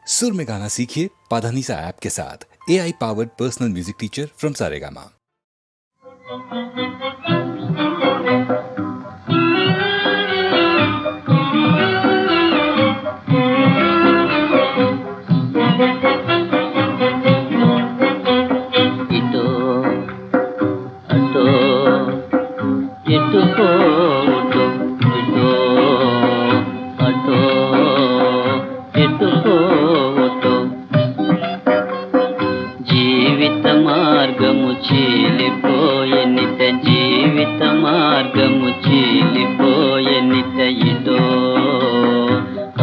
सुर में गाना सीखिए पाधानीसा ऐप के साथ। AI powered personal music teacher from Saregama. జీవిత మార్గము చీలిపోయెనిత ఇటో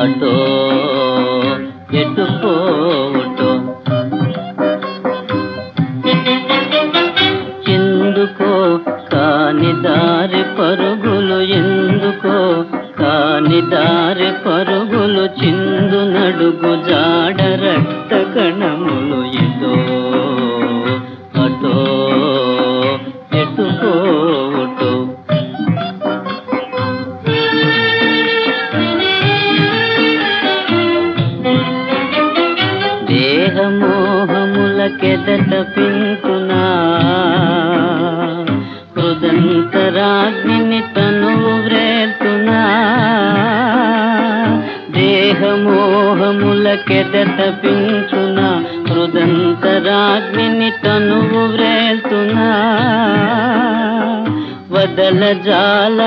అటో ఎటు పోవటో ఎందుకో కాని దారి పరుగులు చిందు నడుగు జాడ రక్త కణములు ఇటో అటో ఎటు పోవటో దేహమోహములకెదట పింకునా హృదంతరాగ్ని తనువు వ్రేల్తునా దేహమోహములకెదట పింకునా హృదంతరాగ్ని తనువు వ్రేల్తునా వదల జాల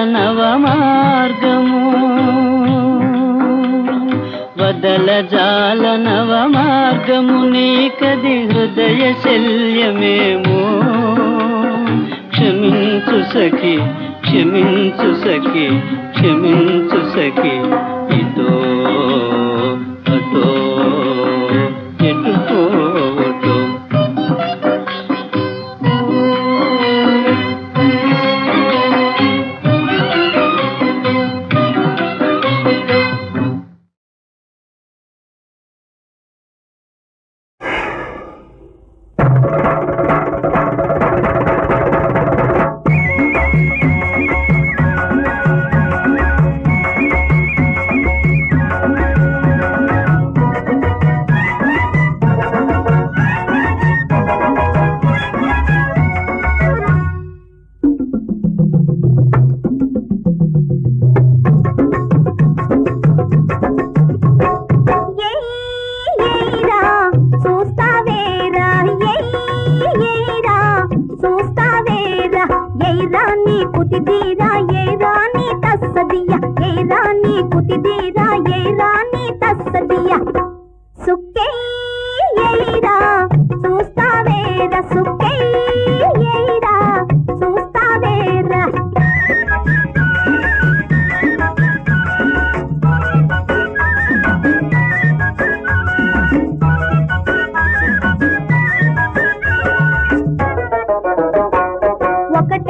నవ మార్గము నీకది హృదయ శల్యమేమో క్షమించు సఖి ఇటో అటో ఎటు పోవటో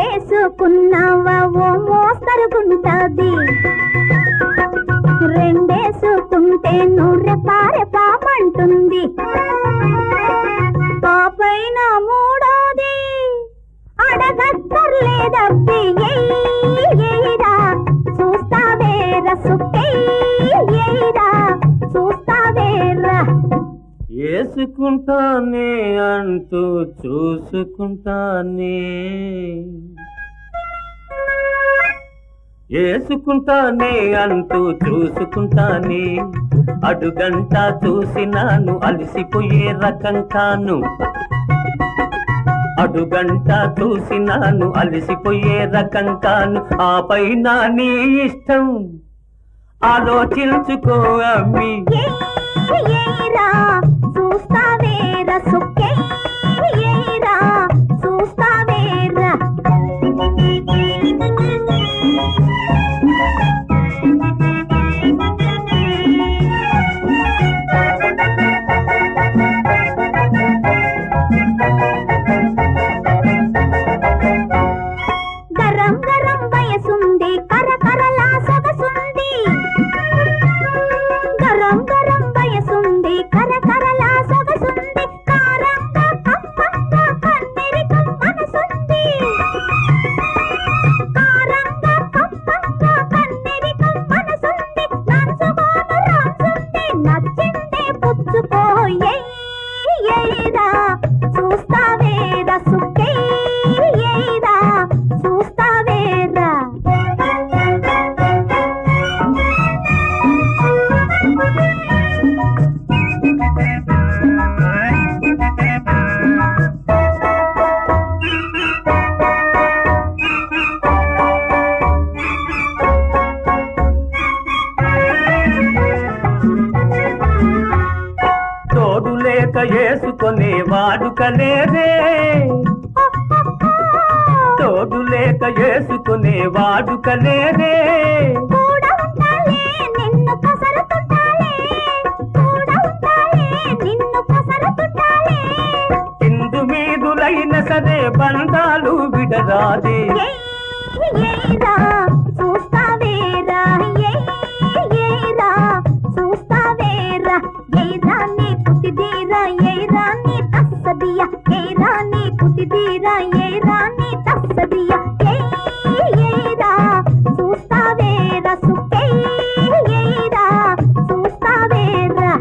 ఒకటేసుకున్నావా ఓ మోస్తరుగుంటది రెండేసుకుంటే నూరె పామంటుంది పాపైన మూడోది అడగక్కర్లేదబ్బి ఎయిరా చూస్తావేరా సుక్కెయ్యరా చూస్తావేరా ఏసుకుంటానే అంటూ చూసుకుంటానే ఏసుకుంటానే అంటూ చూసుకుంటానే అడుగంట చూసినాను అలసిపోయే రకం కాను అడుగంట చూసినాను అలసిపోయే రకం కాను ఆపై నా నీ ఇష్టం ఆలోచించుకో అమ్మి చూస్తావేరా సుక్కెయ్యరా చూస్తావేరా గరం గరం వయసుంది కరకరలా సొగసుంది గరం గరం ఎయిరా చూస్తావేరా సుక్కే ఎయిరా చూస్తావేరా తోడు లేక వేసుకునే వాడుకలేదే, తోడు లేక వేసుకునే వాడుకలేదే. కూడా ఉంటాలే నిన్ను కసరతుంటాలే కూడా ఉంటాలే నిన్ను కసరతుంటాలే కిందు మీదులైన సరే బంధాలు విడరాదే. ఎయిరా చూస్తావేరా ఎయిరా చూస్తావేరా ఎయిరా నీ పుట్టిదీరా ఎయిరా నీ తస్సదియా ఎయిరా నీ పుట్టిదీరా ఎయిరా నీ తస్సదియా ఎయిరా చూస్తావేరా సుక్కే ఎయిరా చూస్తావేరా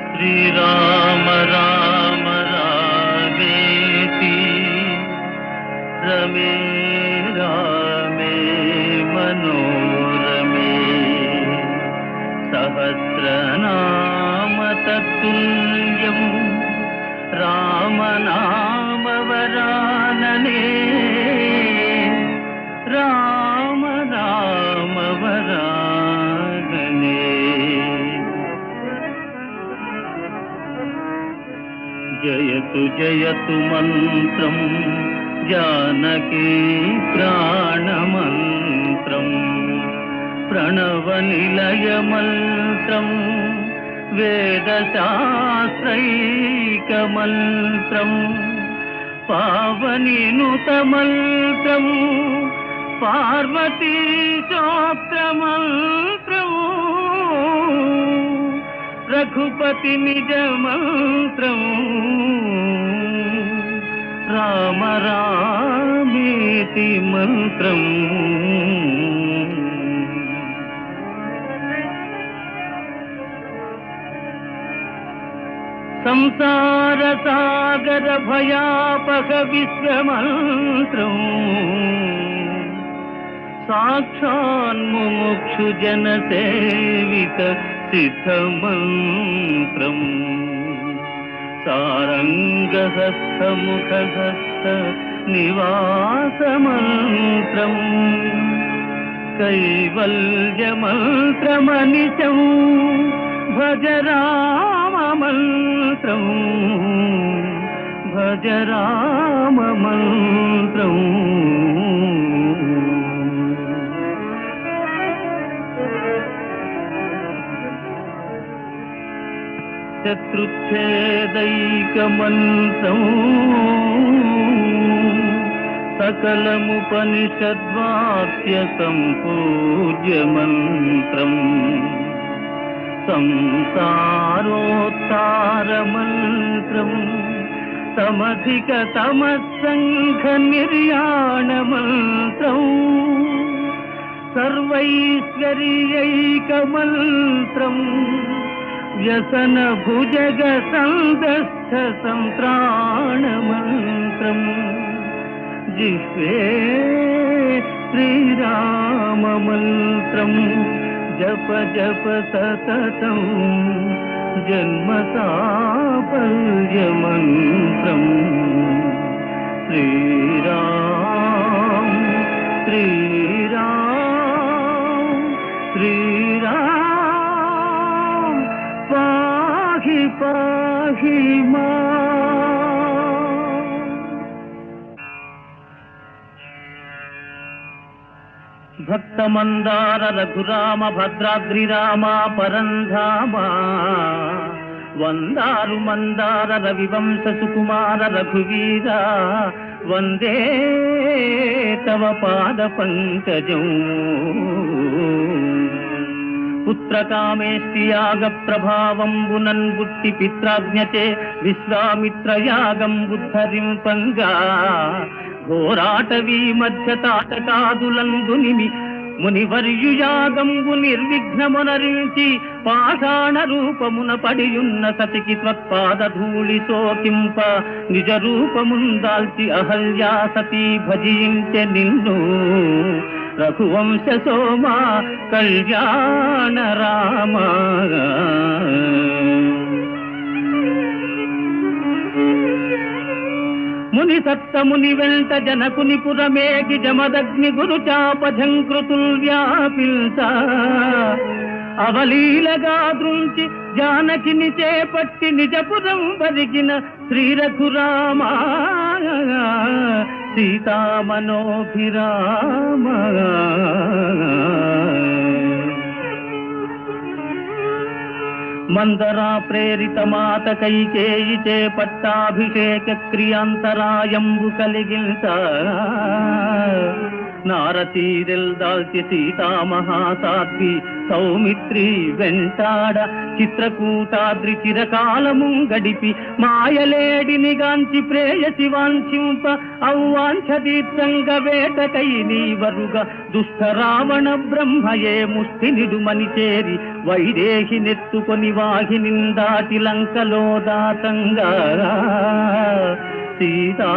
శ్రీరామ రామ రామేతి రమే రామే మనోరమే సహస్రనామ తత్తుల్యం రామనామవరాననే రామనామవరాననే. జయతు జయతు మంత్రం జానకీ ప్రాణమంత్రం ప్రణవ నిలయ మంత్రం వేదశాస్త్రైక మంత్రం పావనినుత మంత్రం పార్వతీ చోక్ర మంత్రం రఘుపతి నిజ మంత్రం రామ రామేతి మంత్రం. సంసార సాగర భయాపక విశ్వమంత్రం సాక్షాన్ముముక్షు జన సేవిత సిద్ధమంత్రం సారంగహస్తముఖహస్త నివాసమంత్రం కైవల్యమంత్రమనిశం భజ రామమంత్రం భజ రామమంత్రం. శత్రుచ్ఛేదైకమంత్రం సకలముపనిషద్వాక్య సంపూజ్య మంత్రం సంసారోత్తార మంత్రం సమధిక తమస్సంఘ నిర్యాణ మంత్రం సర్వైశ్వర్యైక మంత్రం వ్యసన భుజగ సందస్థ సంత్రాణ మంత్రం జిహ్వే శ్రీరామ మంత్రం జప జప సతతం జన్మ సాఫల్య మంత్రం శ్రీరామ శ్రీరామ శ్రీరామ పాహి పాహి మా. భక్తమందార రఘురామ భద్రాద్రిరామ పరంధామ వందారు మందార రవివంశ సుకుమార రఘువీర వందే తవ పాద పంకజం. పుత్రకామేష్టియాగ ప్రభావంబునన్ బుట్టి పిత్రాజ్ఞచే విశ్వామిత్రయాగం బుద్ధరింపంగా ఘోరాటవీ మధ్య తాటకాదులందునిమి మునివర్యు యాగంబు నిర్విఘ్నమునరించి పాషాణ రూపమున పడియున్న సతికి త్వత్పాద ధూళి సోకింప నిజ రూపముందాల్చి అహల్యా సతీ భజించె నిన్ను రఘువంశ సోమ కళ్యాణ రామ. ముని సత్తముని వెంట జనకుని పురమేగి జమదగ్ని గురు చాపఝంకృతుల్ వ్యాపిల్త అవలీలగా దృంచి జానకిని చేపట్టి నిజపురం బరిగిన శ్రీరఘురామ సీతామనోభిరామ. మందరా ప్రేరిత మాత కైకేయి చేపట్టాభిషేక క్రియాంతరాయంబు కలిగిల్త నారతీరెల్ దాల్చి సీతామహాసాధ్వి సౌమిత్రి వెంటాడ చిత్రకూటాద్రి చిరకాలము గడిపి మాయలేడిని గాంచి ప్రేయసి వాంఛింప అవ్వాంఛ తీర్థంగ వేటకై నీవరుగా దుష్ట రావణ బ్రహ్మయే ముష్టి నిడుమని చేరి వైదేహి నెత్తుకొని వాహిని దాటి లంకలో దాతంగా సీతా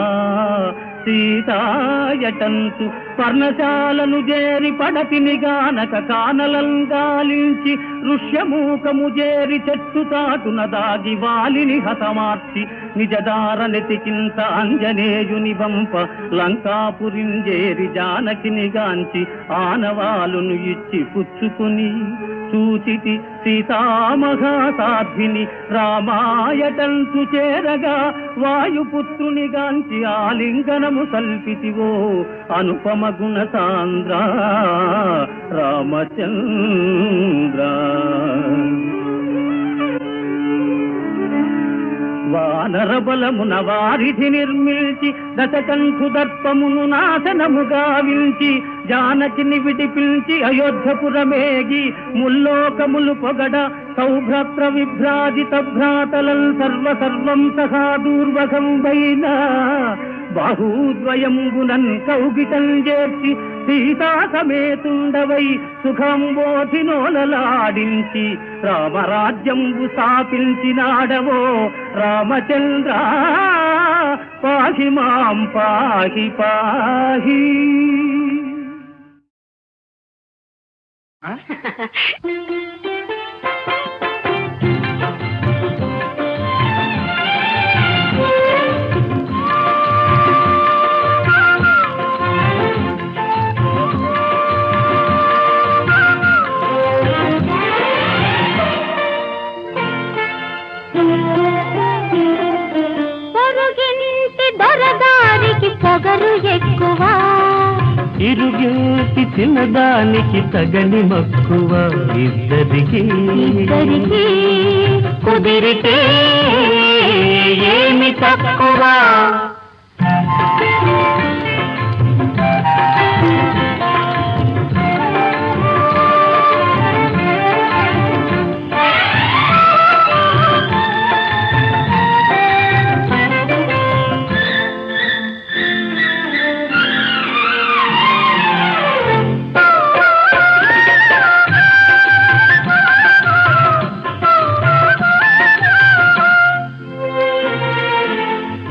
సీతాయటంతు పర్ణశాలను చేరి పడతిని గానక కానలంగాలించి ఋష్యమూకము చేరి చెట్టు తాటున దాగి వాలిని హతమార్చి నిజదార నెతికింత అంజనేయుని వంప లంకాపురింజేరి జానకిని గాంచి ఆనవాలును ఇచ్చి పుచ్చుకుని చూచితి సీతామహాసాధ్విని రామాయటంతు చేరగా వాయుపుత్రుని గాంచి ఆలింగనము సల్పితివో అనుపమ గుణ సాంద్ర రామచంద్ర. వానర బలమున వారిధి నిర్మిల్చి దశకంఠు దర్పమును నాశనము గావించి జానకిని విడిపిల్చి అయోధ్యపురమేగి ముల్లోకములు పొగడ సౌభ్రాత్ర విభ్రాజిత భ్రాతలల్ సర్వం సహా దూర్వగం వైన బాహూద్వయంబునన్ కౌగిటం చేర్చి సీతా సమేతుండవై సుఖంబోధినోలలాడించి రామరాజ్యంబు స్థాపించినాడవో రామచంద్ర పాహి మాం పాహి పాహి. పొగరు ఎక్కువ ఇరుగేసి చిన్నదానికి తగని మక్కువ ఇద్దరికి కుదిరితే ఏమి తక్కువ.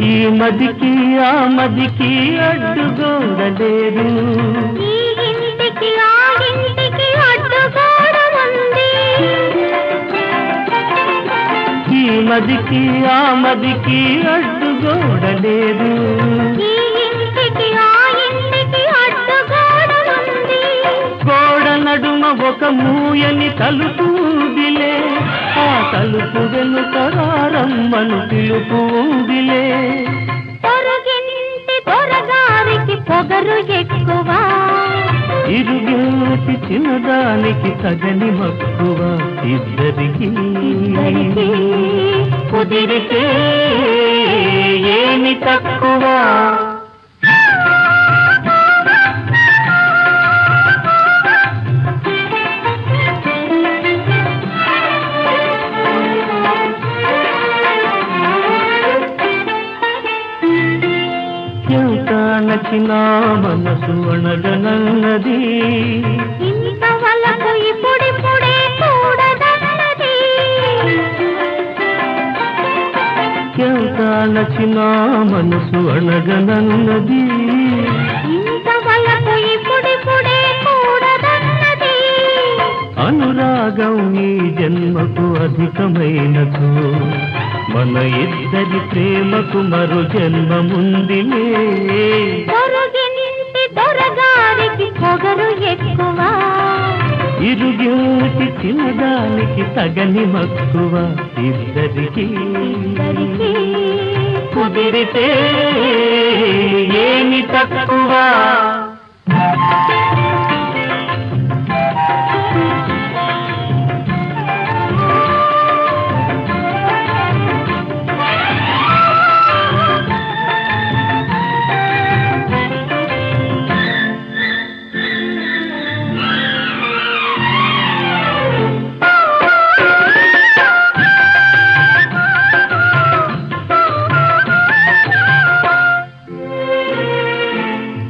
ఈ మదికి ఆ మదికి అడ్డుగోడలేరు, ఈ ఇంటికి ఆ ఇంటికి అడ్డుగోడ ఉంది. ఈ మదికి ఆ మదికి అడ్డుగోడలేరు, ఈ ఇంటికి ఆ ఇంటికి అడ్డుగోడ ఉంది. గోడ నడుమ ఒక మూయని తలుపు ఉందిలే, ఆ తలుపు వెనుక రమ్మను పిలుపు ఉందిలే. పొరుగింటి దొరగారికి పొగరు ఎక్కువ, ఇరుగేసి చిన్నదానికి తగని మక్కువ ఇద్దరికి కుదిరితే ఏమి తక్కువ. నా మనసు అణగనన్నది ఇంతవరకు ఇప్పుడిప్పుడే కూడదన్నది ఎంత అలచిన మనసు అణగనన్నది ఇంతవరకు ఇప్పుడిప్పుడే కూడదన్నది అనురాగం ఈ జన్మకు అధికమైనదు మన ఇద్దరి ప్రేమకు మరో జన్మముందిలే పొరుగింటి దొరగారికి పొగరు ఎక్కువ ఇరుగింటి చిన్నదానికి తగని మక్కువ ఇద్దరికి కుదిరితే ఏమి తక్కువ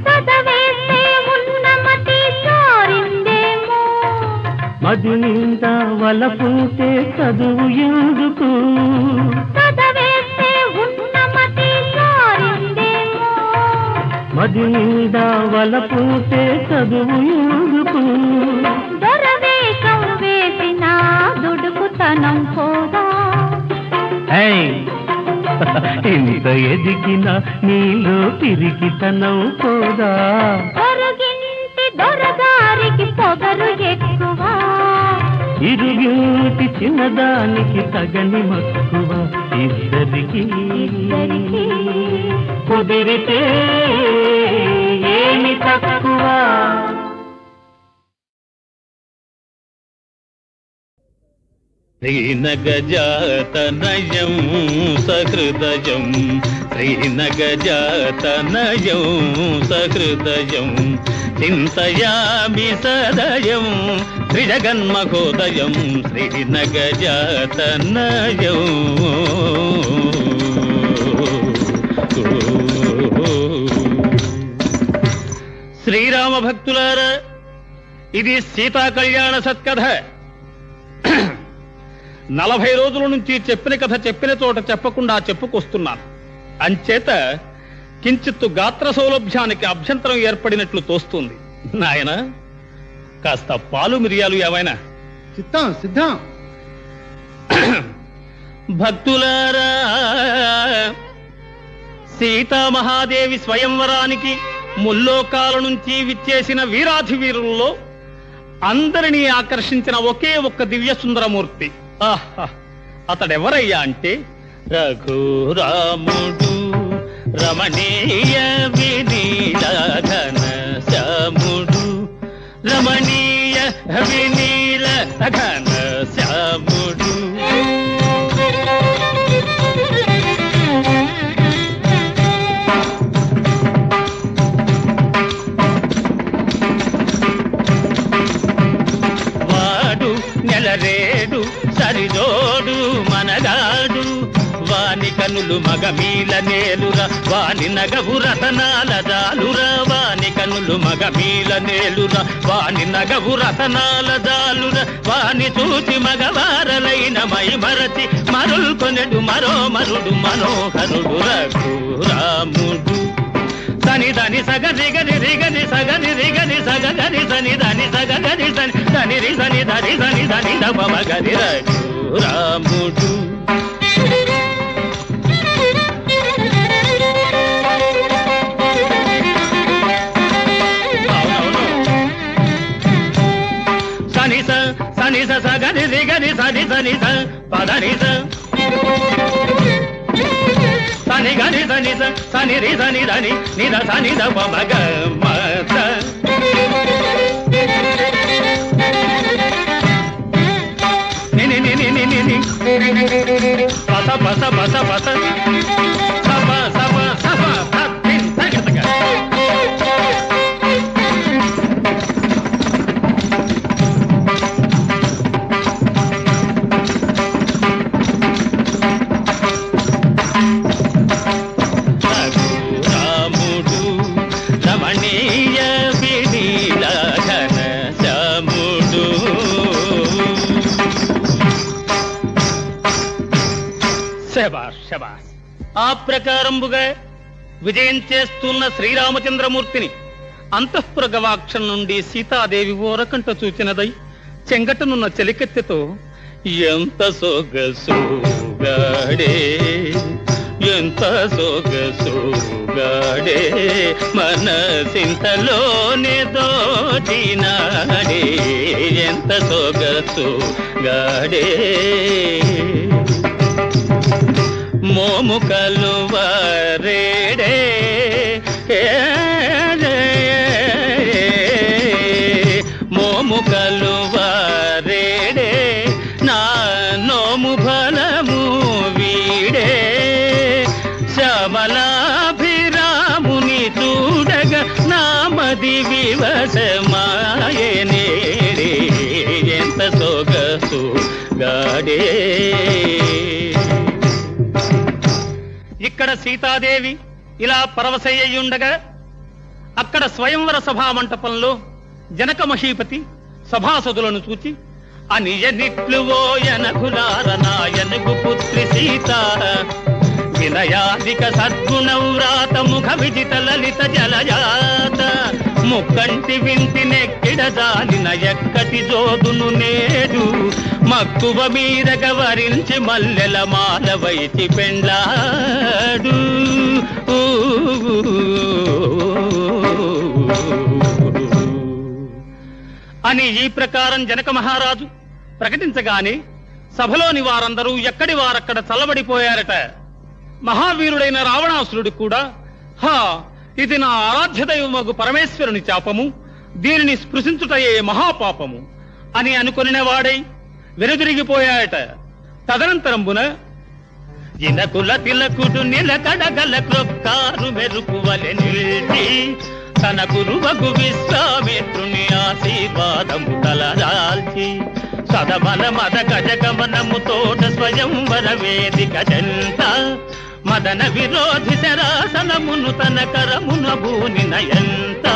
చదవేస్తే ఉన్నమతి చారిందేమో మది నిండా వలపుంటే చదువు ఎందుకు చదవేస్తే ఉన్నమతి చారిందేమో మది నిండా వలపుంటే చదువు ఎందుకు దొరవేషం వేసిన దుడుకుతనం పోదా ఇంత ఎదిగిన నీలో పిరికితనం పోదా పొరుగింటి దొరగారికి పొగరు ఎక్కువ ఇరుగింటి చిన్నదానికి తగని మక్కువ ఇద్దరికి కుదిరితే ఏమి తక్కువ శ్రీనగజాతనయం సహృదయం శ్రీనగజాతనయం సహృదయం చింతయామి సదయం శ్రీజగన్మహోదయం శ్రీనగజాతనయం శ్రీరామ భక్తులారా, ఇది సీతా కళ్యాణ సత్కథ. 40 రోజుల నుంచి చెప్పిన కథ చెప్పిన చోట చెప్పకుండా చెప్పుకొస్తున్నాను. అంచేత కించిత్తు గాత్ర సౌలభ్యానికి అభ్యంతరం ఏర్పడినట్లు తోస్తుంది. నాయన, కాస్త పాలు మిరియాలు ఏమైనా? సిద్ధం సిద్ధం. భక్తులారా, సీతామహాదేవి స్వయంవరానికి ముల్లోకాల నుంచి విచ్చేసిన వీరాధి వీరుల్లో అందరినీ ఆకర్షించిన ఒకే ఒక్క దివ్య సుందరమూర్తి. ఆహా, అతడెవరయ్యా అంటే రఘురాముడు, రమణీయ వినీలఘన శ్యాముడు, రమణీయ వినీల ఘన శ్యాముడు. వాడు నెలరేడు సరిజోడు మనగాడు, వాని కనులు మగమీల నేలురా, వాని నగవు రతనాల జాలురా, వాని కనులు మగమీల నేలురా, వాని నగవు రతనాల జాలురా, వాని చూచి మగవారలైన మై మరచి మరుల్కొనెడు మరో మరుడు మనోహరుడు రఘురాముడు. సని దని సగని గని రిగని సగని రిగని సగని సని దని సగని సని సని రి సని దని సని దని దమ గని రఘురాముడు. సని స సగని రిగని సని సని స పదని స సని గని సని స సని రి సని దని నిద సని ద పమ గ మ స. ని ని ని ని ని ని ని పస పస పస పస సప సప సప తిన్ తగతగ. శబాస్. ఆ ప్రకారంబుగా విజయం చేస్తున్న శ్రీరామచంద్రమూర్తిని అంతఃపుర గవాక్షం నుండి సీతాదేవి ఓరకంట చూచినదై చెంగటనున్న చెలికెత్తెతో ఎంత సొగసుగాడే ఎంత సొగసుగాడే మనసింతలోనే దోచినాడే ఎంత సొగసుగాడే మోము కలువరేడే మోము కలువరేడే నా నోము ఫలము వీడే శ్యామలాభిరాముని చూడగా నామది వివసమాయనే ఎంత సొగసు గాడే. ఇక్కడ సీతాదేవి ఇలా పరవశయ్యుండగా అక్కడ స్వయంవర సభా మంటపంలో జనక మహీపతి సభాసదులను చూచి అనియనిట్లువోయనకులార నాయనకు పుత్రి సీత వినయాధిక సద్గుణవ్రాత ముఖ విజిత లలిత జలజాత ముక్కంటి వింటి నెక్కిడజాలిన ఎక్కటి జోదును నేడు మక్కువ మీదగ వరించి మల్లెల మాల వైచి పెండ్లాడు. అని ఈ ప్రకారం జనక మహారాజు ప్రకటించగానే సభలోని వారందరూ ఎక్కడి వారక్కడ చల్లబడిపోయారట. మహావీరుడైన రావణాసురుడు కూడా హా ఇది నా ఆరాధ్య దైవమగు పరమేశ్వరుని శాపము, దీనిని స్పృశించుటయే మహాపాపము అని అనుకొనిన వాడై వెనుదిరిగిపోయాయట. తదనంతరంబున జినకుల తిలకుడు నిలకడగల క్రొక్కారు మెరుపువలె నిలిచి తన గురువగు విశ్వామిత్రుని ఆశీర్వాదము తలదాల్చి సదమల మద గజగమనము తోట స్వయంవర వేదిక జంట మదన విరోధి శరాసనమును తన కరమున భూని నయంత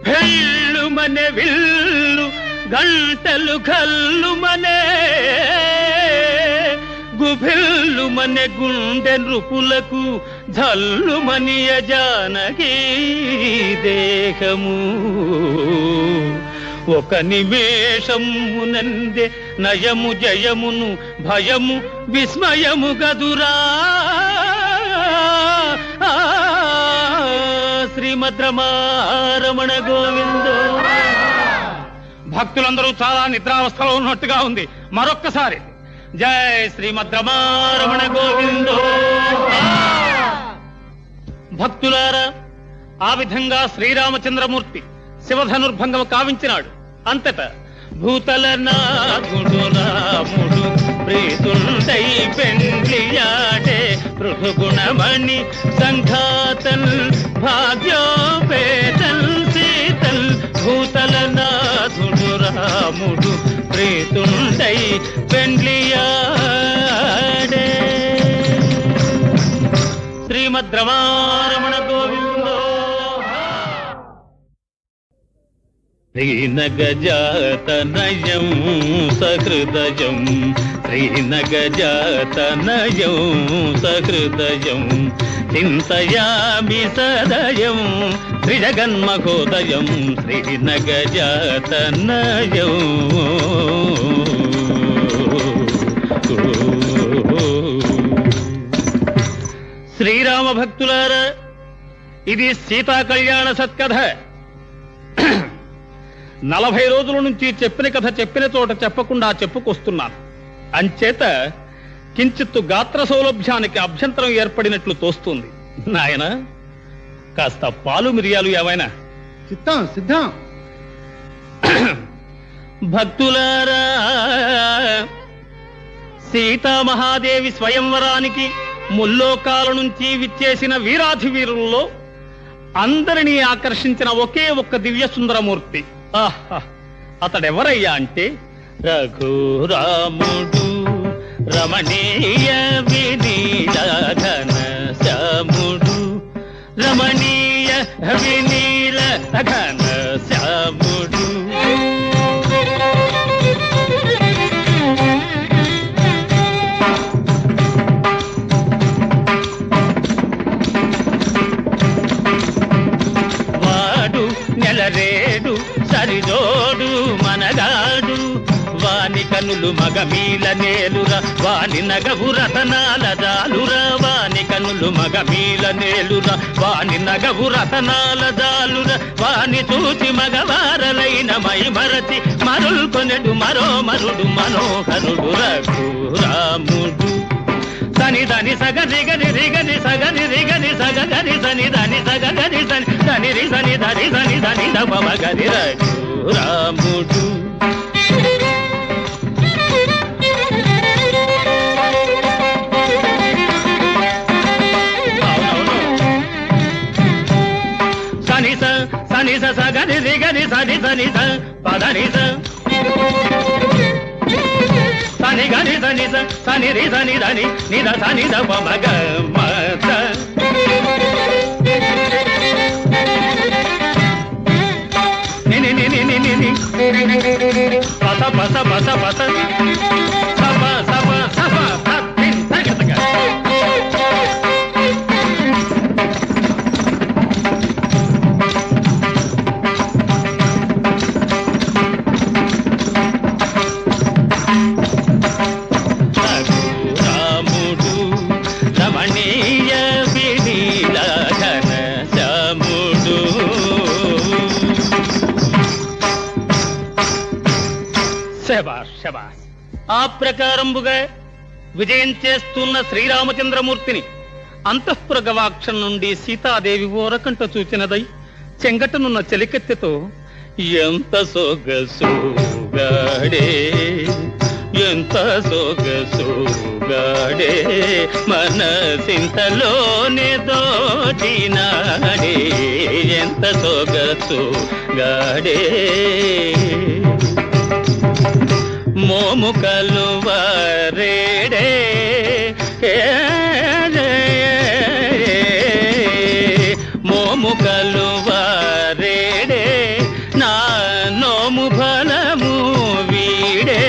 భెల్లు మనే విల్లు గంటలు కల్లు మనే గుభిల్లు మనే గుండె నృపులకు జల్లు మనియ జానకి దేహము ఒక నిమేషమునందే నయము జయమును భయము విస్మయము గదురా. శ్రీమద్రమారమణ గోవింద. భక్తులందరూ చాలా నిద్రావస్థలో ఉన్నట్టుగా ఉంది. మరొక్కసారి జై శ్రీమద్రమారమణ గోవిందో. భక్తులారా, ఆ విధంగా శ్రీరామచంద్రమూర్తి శివధనుర్భంగము కావించినాడు. అంతటా భూతల నాథుడు రాముడు ప్రీతుండై పెండ్లియాడే పృథుగుణమణి సంఘాతల్ భాగ్యోపేతల్ సీతల్ భూతల నాథుడు రాముడు ప్రీతుండై పెండ్లియాడే. శ్రీమద్రమారమణ గోవిందో. శ్రీనగజాతనయం సహృదయం శ్రీనగజాతనయం సహృదయం చింతయామి సదయం త్రిజగన్మహోదయం శ్రీనగజాతనయం. శ్రీరామ భక్తులారా, ఇది సీతా కళ్యాణ సత్కథ. 40 రోజుల నుంచి చెప్పిన కథ చెప్పిన చోట చెప్పకుండా చెప్పుకొస్తున్నాను. అంచేత కించిత్తు గాత్ర సౌలభ్యానికి అభ్యంతరం ఏర్పడినట్లు తోస్తుంది. నాయన, కాస్త పాలు మిరియాలు ఏవైనా? చిత్తం సిద్ధం. భక్తులారా, సీతామహాదేవి స్వయంవరానికి ముల్లోకాల నుంచి విచ్చేసిన వీరాధి వీరుల్లో అందరినీ ఆకర్షించిన ఒకే ఒక్క దివ్య సుందరమూర్తి. ఆహా, అతడెవరయ్యా అంటే రఘురాముడు రమణీయ వినీలఘన శ్యాముడు రమణీయ వినీల ఘన శ్యాముడు. కనులు మగమీల నేలురా వాని నగవు రతనాల జాలురా వాని కనులు మగమీల నేలురా వాని నగవు రతనాల జాలురా వాని చూచి మగవారలైన మై మరచి మరుల్కొనెడు మరో మరుడు మనోహరుడు రఘురాముడు సని దని సగని గని రిగని సగని రిగని సగని సని దని సగని సని దని రి సని దని సని దని దమ గని రఘురాముడు సని సగని రిగని సని సని పదని సని గని సని సని రి సని దని నిద సని ద మగ మత నిని నిని నిని ని పస పస పస పస సప సప సప తత్తిన్ తగతగ ఆ ప్రకారంబుగా విజయం చేస్తున్న శ్రీరామచంద్రమూర్తిని అంతఃపుర గవాక్షం నుండి సీతాదేవి ఓరకంట చూచినదై చెంగటనున్న చెలికెత్తెతో ఎంత సొగసుగాడే ఎంత సొగసుగాడే మనసింతలోనే దోచినాడే ఎంత సొగసుగాడే మోము కలువరేడే మోము కలువరేడే నా నోము ఫలము వీడే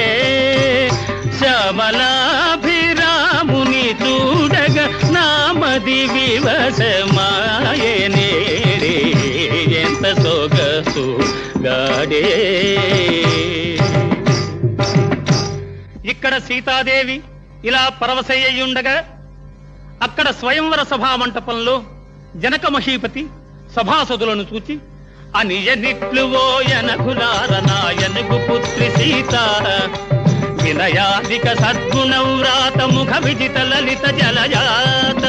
శ్యామలాభిరాముని చూడగ నామది వివసమాయనేడే ఎంత సొగసు గాడే. ఇక్కడ సీతాదేవి ఇలా పరవశయ్యుండగా అక్కడ స్వయంవర సభా మంటపంలో జనక మహీపతి సభాసదులను చూచి అనియనిట్లువోయనకులారనాయనకు పుత్రి సీత వినయాదిక సద్గుణవ్రాత ముఖ విజిత లలిత జలజాత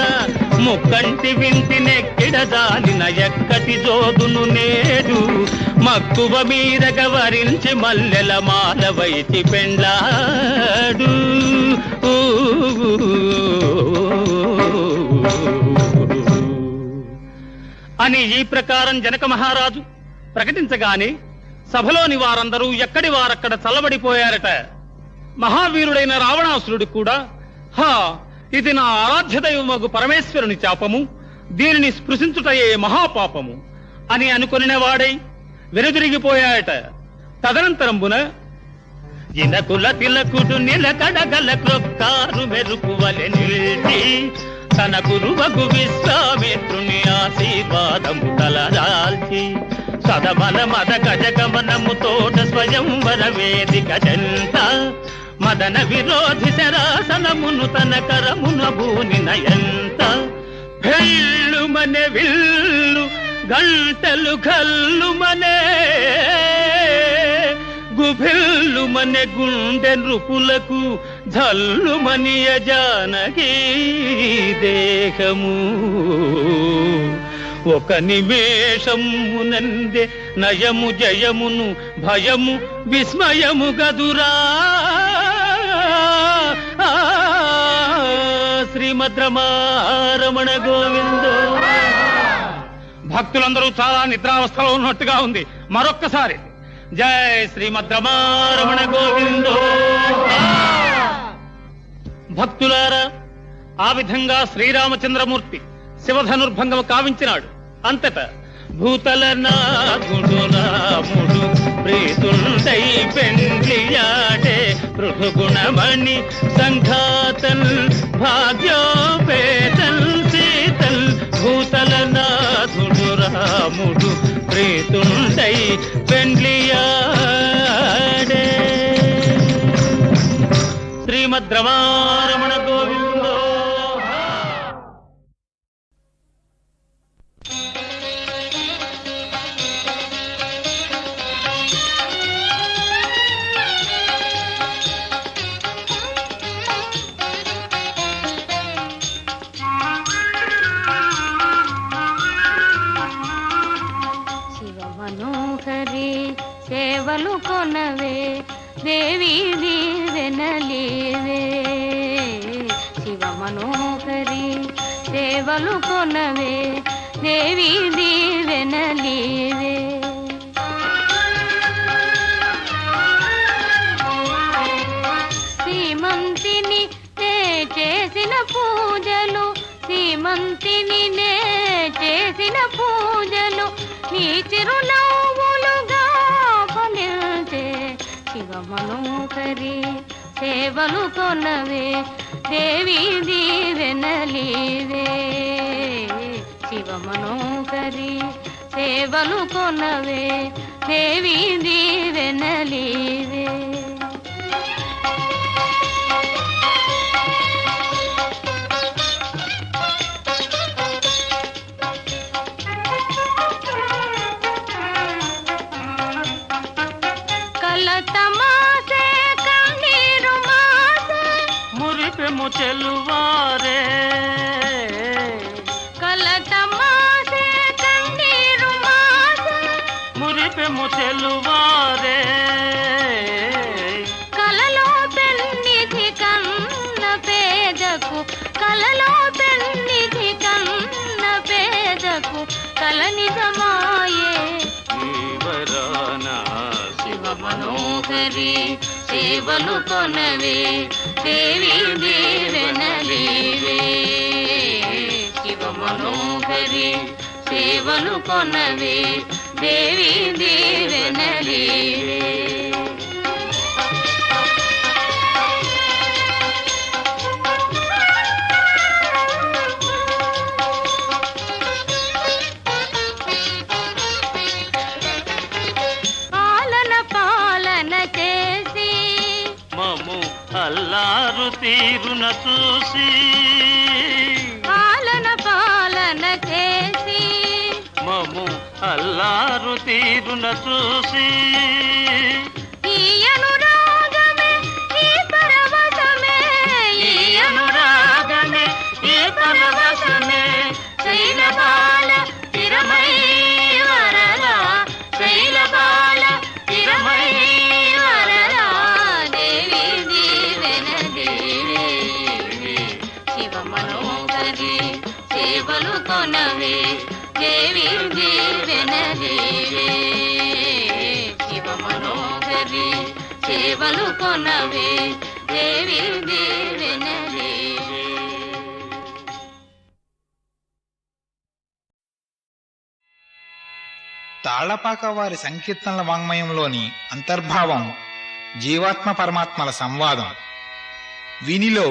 ముక్కంటి వింటి నెక్కిడ జాలిన ఎక్కటి జోదును నేడు మక్కువ మీదగ వరించి మల్లెల మాల వైచి పెండ్లాడు అని ఈ ప్రకారం జనక మహారాజు ప్రకటించగానే సభలోని వారందరూ ఎక్కడి వారక్కడ చల్లబడిపోయారట. మహావీరుడైన రావణాసురుడు కూడా హా ఇది నా ఆరాధ్య దైవమగు పరమేశ్వరుని శాపము, దీనిని స్పృశించుటయే మహాపాపము అని అనుకొనిన వాడై వెనుదిరిగిపోయాయట. తదనంతరంబున ఇనకుల తిలకుడు నిలకడగల క్రొక్కారు మెరుపువలె నిలిచి తన గురువగు విశ్వామిత్రుని ఆశీర్వాదము తలదాల్చి సదమన మద గజగమనము తోట స్వయంవర వేదిక చెంత మదన విరోధి శరాసనమును తన కరమున భూని నయంత భెల్లు మనే విల్లు గంటలు కల్లు మనే గుభిల్లు మనే గుండె నృపులకు జల్లు మనియ జానకి దేహము ఒక నిమేషమునందే నయము జయమును భయము విస్మయము గదురా. శ్రీమద్రమారమణ గోవిందో. భక్తులందరూ చాలా నిద్రావస్థలో ఉన్నట్టుగా ఉంది. మరొక్కసారి జై శ్రీమద్రమారమణ గోవిందో. భక్తులారా, ఆ విధంగా శ్రీరామచంద్రమూర్తి శివధనుర్భంగం కావించినాడు. అంతటా భూతల నాథుడు రాముడు ప్రీతుండై పెండ్లియాడే పృథుగుణమణి సంఘాతల్ భాగ్యోపేతల్ సీతల్ భూతల నాథుడు రాముడు ప్రీతుండై పెండ్లియాడే. సుభద్రమారమణ గోవిందో. శివమనోహరి సేవలు కొనవే దేవి దీవెనలీవే. శివమనోహరి సేవలు కొనవే దేవి దీవెనలీవే. శ్రీమంతిని నే చేసిన పూజలు, శ్రీమంతిని నే చేసిన పూజలు నీ చిరునవ్వులుగా ఫలించే. శివమనోహరి సేవలు కొనవే దేవి దీవెనలీవే. శివమనోహరి సేవలు కొనవే దేవి దీవెనలీవే. కలతమాసే కన్నీరు మాసే మురిపెము చెలువారే, కలతమాసే కన్నీరు మాసే మురిపెము చెలువారే. కలలో పెన్నిధి కన్న పేదకు, కలలో పెన్నిధి కన్న పేదకు కల నిజమాయే. ఈవరానా శివమనోహరి సేవలు కొనవే దేవి దీవెనలీవే. శివమనోహరి సేవలు కొనవే దేవి దీవెనలీవే. మము అల్లారు తీరున చూసి, పాలన పాలన చేసి మము అల్లారు తీరున చూసి. ఈ అనురాగమే ఈ పరవశమే, ఈ అనురాగమే ఈ పరవశమే. శైలబాల స్థిరమై వరలా, శైలబాల స్థిరమై వరలా దేవి దీవెనలీవే. శివమనోహరి సేవలు కొనవే దేవి దీవెనలీవే. శివమనోహరి సేవలు కొనవే దేవి దీవెనలీవే. తాళ్లపాక వారి సంకీర్తనల వాంగ్మయంలోని అంతర్భావం జీవాత్మ పరమాత్మల సంవాదం. వీనిలో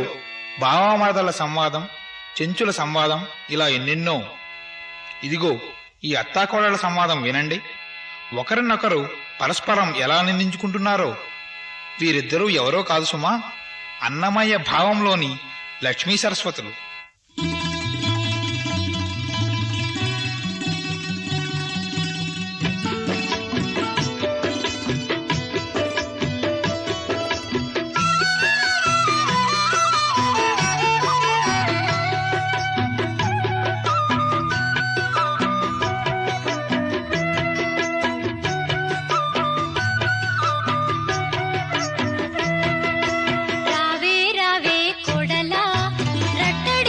భావమరదల సంవాదం, చెంచుల సంవాదం, ఇలా ఎన్నెన్నో. ఇదిగో ఈ అత్తాకోడళ్ల సంవాదం వినండి. ఒకరినొకరు పరస్పరం ఎలా నిందించుకుంటున్నారో. వీరిద్దరూ ఎవరో కాదు సుమా, అన్నమయ్య భావంలోని లక్ష్మీ సరస్వతులు. రావే రావే కొడలా రట్టడి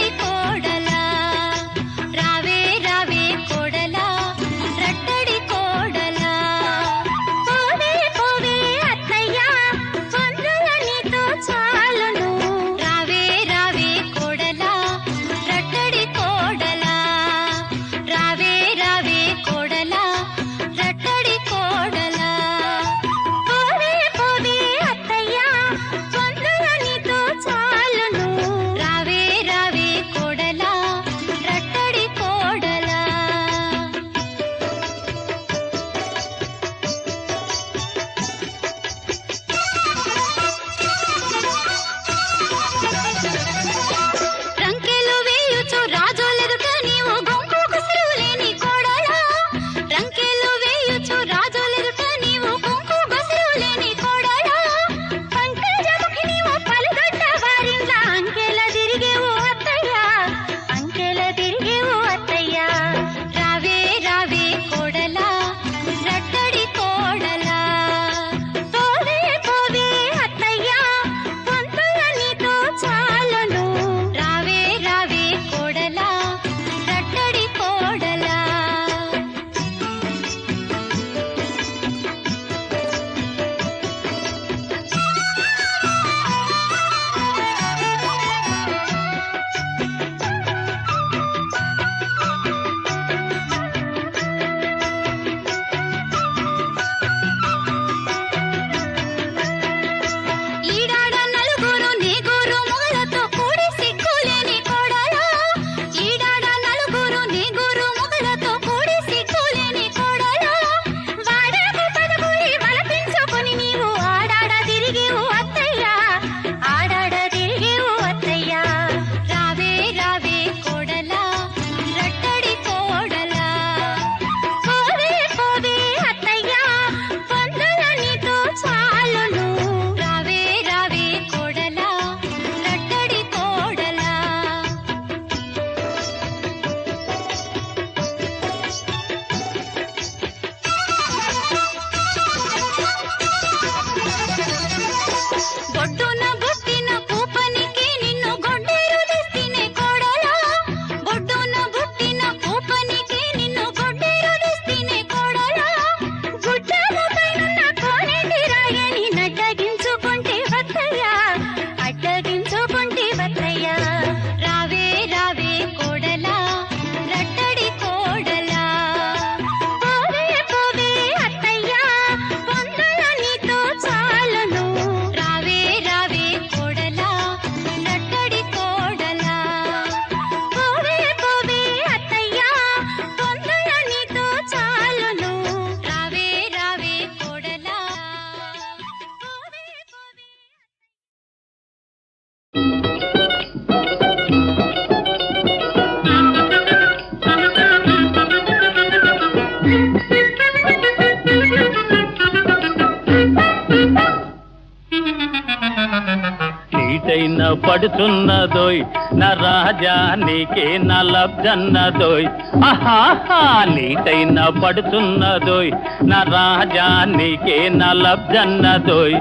నీటైన పడుతున్నదోయ్ నా రాజా నీకే నా లబ్జన్నదోయ్ ఆహాహా నీటైన పడుతున్నదోయ్ నా రాజా నీకే నా లబ్జన్నదోయ్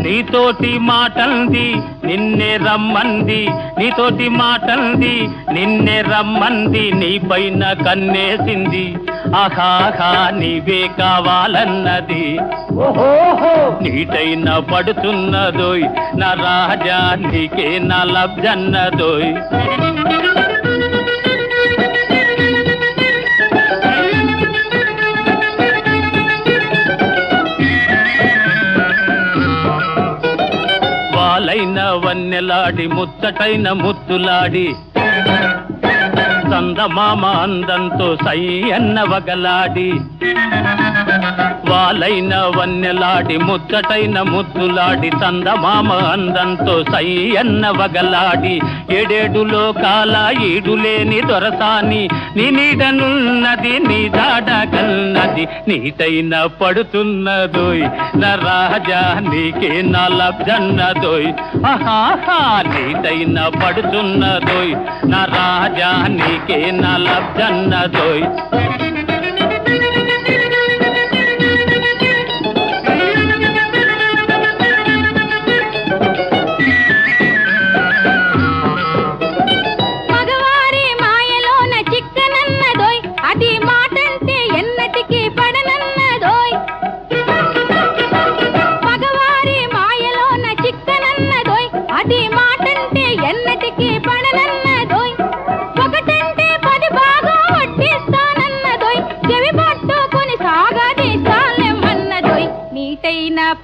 నీతోటి మాటల్ది నిన్నే రమ్మంది నీతోటి మాటల్ది నిన్నే రమ్మంది నీ పైన కన్నేసింది ఆహాహా నీవే కావాలన్నది నీటైన పడుతున్నదోయ్ నా రాజా నీకే నా లబ్జన్నదోయ్ వాలైన వన్నెలాడి ముచ్చటైన ముద్దులాడి చందమామ అందంతో సై అన్న వగలాడి వాలైన వన్నెలాడి ముచ్చటైన ముద్దులాడి చందమామ అందంతో సై అన్న వగలాడి ఏడేడు లోకాల ఈడులేని దొరసాని నీ నీడనున్నది నీ దాడగల్నది నీటైన పడుతున్నదోయ్ నా రాజా నీకే నా లబ్జన్నదోయ్ ఆహాహా నీటైన పడుతున్నదోయ్ నా రాజా నీకే నా లబ్జన్నదోయ్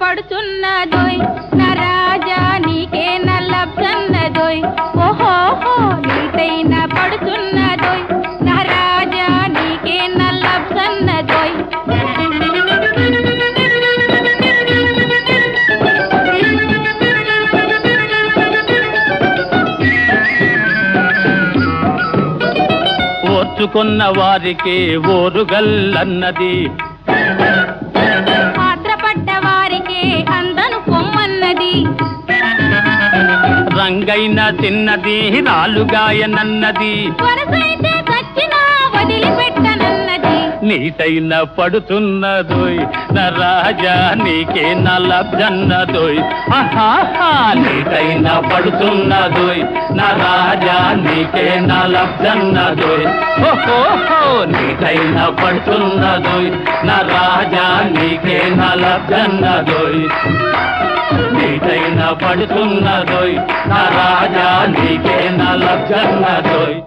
పడుతున్నదోయ్ నా రాజా నీకే నా లబ్జన్నదోయ్ ఓహోహో నీటైన పడుతున్నదోయ్ నా రాజా నీకే నా లబ్జన్నదోయ్ ఓర్చుకున్న వారికి ఓరుగల్లన్నది రంగైన తిన్నది రాలుగాయనన్నది నీటైన పడుతున్నదోయ్ నా రాజా నీకే నా లబ్జన్నదోయ్ ఆహాహా నీటైన పడుతున్నదోయ్ నా రాజా నీకే నా లబ్జన్నదోయ్ ఓహోహో నీటైన పడుతున్నదోయ్ నా రాజా నీకే నా లబ్జన్నదోయ్ నీటైన పడుతున్నదోయ్ నా రాజా నీకే నా లబ్జన్నదోయ్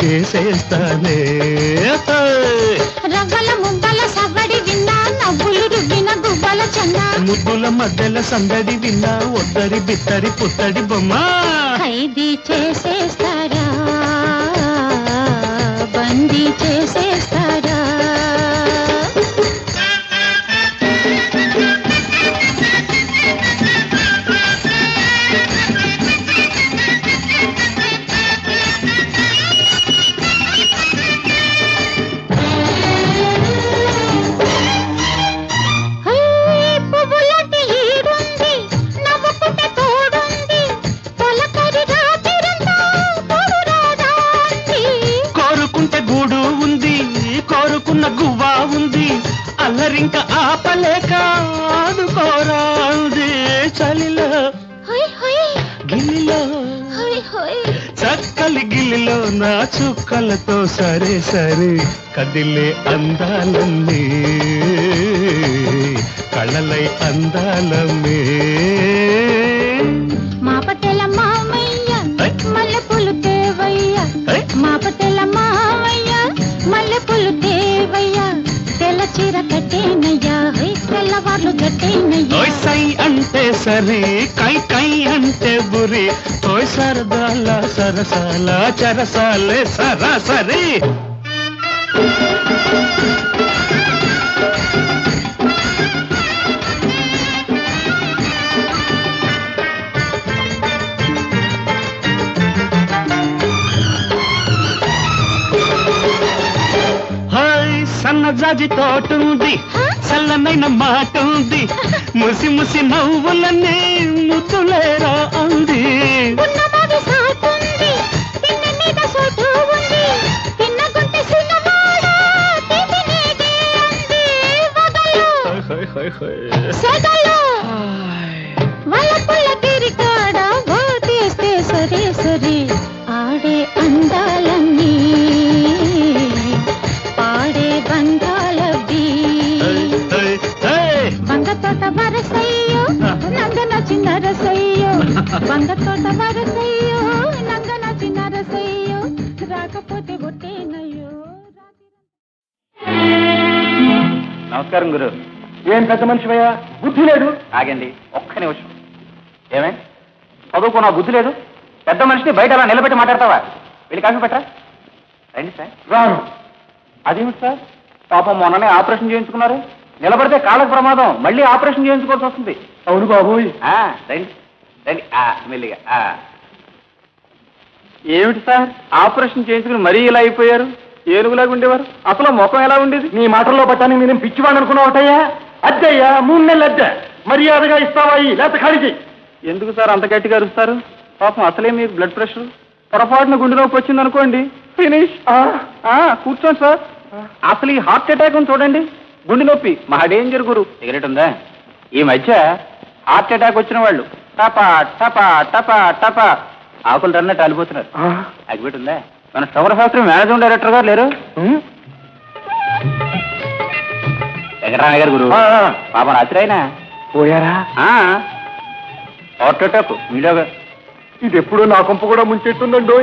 చేసేస్తానే రవ్వల ముద్దల సవ్వడి విన్నా నవ్వులు రుబ్బిన గుబ్బల చెన్నా ముగ్గుల మధ్యల సందడి విన్నా ఒద్దరి బిత్తరి పుత్తడి బొమ్మ ఖైదీ చేసేస్తారా బందీ చేసేస్తారా గువ్వా ఉంది అల్లరింక ఆపలేక ఆడుకోరాంది చలిలో గిల్లిలో చక్కలి గిల్లి చలిలో నా చుక్కలతో సరే సరే కదిలే అందాలన్నీ కళ్ళలై అందాలమ్మే మాపతెల మామయ్య మల్లెపూలు తేవయ్య మాపతెల మామయ్య మల్లెపూలు తేవయ్య తెల్ల చీర కట్టేనయ్యా తెల్లవార్లు కట్టేనయ్యా ఓయ్ సై అంటే సరే కై కై అంటే బురి ఓయ్ సరదాల సరసాల చరసాలే సరాసరి సన్నజాజి తోటుంది చల్లనైన మాట ఉంది ముసి ముసి నవ్వులన్నీ ముద్దులేరా అంది సరే సరే ఆడే అందాలన్నీ పాడే బంధాలవి బంగ తోట వరసయ్యో నందన చిన్న రసయ్యో బంగ తోట వరసయ్యో నందన చిన్న రసయ్యో రాకపోతే ఒట్టేనయ్యో. నమస్కారం గురు. ఏం పెద్ద మనిషివయ్యా, బుద్ధి లేదు. ఆగండి ఒక్క నిమిషం. ఏమే చదువుకున్నా బుద్ధి లేదు? పెద్ద మనిషిని బయట అలా నిలబెట్టి మాట్లాడతావా? వెళ్ళి కాఫీ పెట్టరా. రండి సార్. రాను. అదేమిటి సార్, పాపం మొన్ననే ఆపరేషన్ చేయించుకున్నారు. నిలబడితే కాళ్ళకు ప్రమాదం, మళ్ళీ ఆపరేషన్ చేయించుకోవాల్సి వస్తుంది. అవును బాబోయ్. రండి రండి మెల్లిగా. ఏమిటి సార్, ఆపరేషన్ చేయించుకుని మరీ ఇలా అయిపోయారు? ఏనుగులాగా ఉండేవారు, అసలు ముఖం ఎలా ఉండేది? నీ మాటల్లో పట్టానికి నేను పిచ్చివాడు అనుకున్నావుటయ్యా. అద్దయ్యా 3 నెలలు అద్దె మర్యాదగా ఇస్తావా? లేత ఖాళీ. ఎందుకు సార్ అంత గట్టిగా అరుస్తారు? పాపం అసలే మీకు బ్లడ్ ప్రెషర్, పొరపాటున గుండె నొప్పి వచ్చింది అనుకోండి ఫినిష్. కూర్చోండి సార్. అసలు ఈ హార్ట్ అటాక్ ఉంది చూడండి, గుండె నొప్పి మహా డేంజర్ గురు. సిగరెట్ ఉందా? ఈ మధ్య హార్ట్ అటాక్ వచ్చిన వాళ్ళు టపా టపా టపా టపా ఆకులు తన్నట్టు అలిపోతున్నారు. అగ్గిపెట్టి ఉందా? మన షుగర్ శాస్త్రం మేనేజింగ్ డైరెక్టర్ గారు లేరు? వెంకటరామయ్య గారు గురు. పాపం రాత్రి అయినా పోయారా? హార్ట్ అటాక్ మీడియాగా. ఇది ఎప్పుడో నా కొంప కూడా ముంచెట్టుందండి.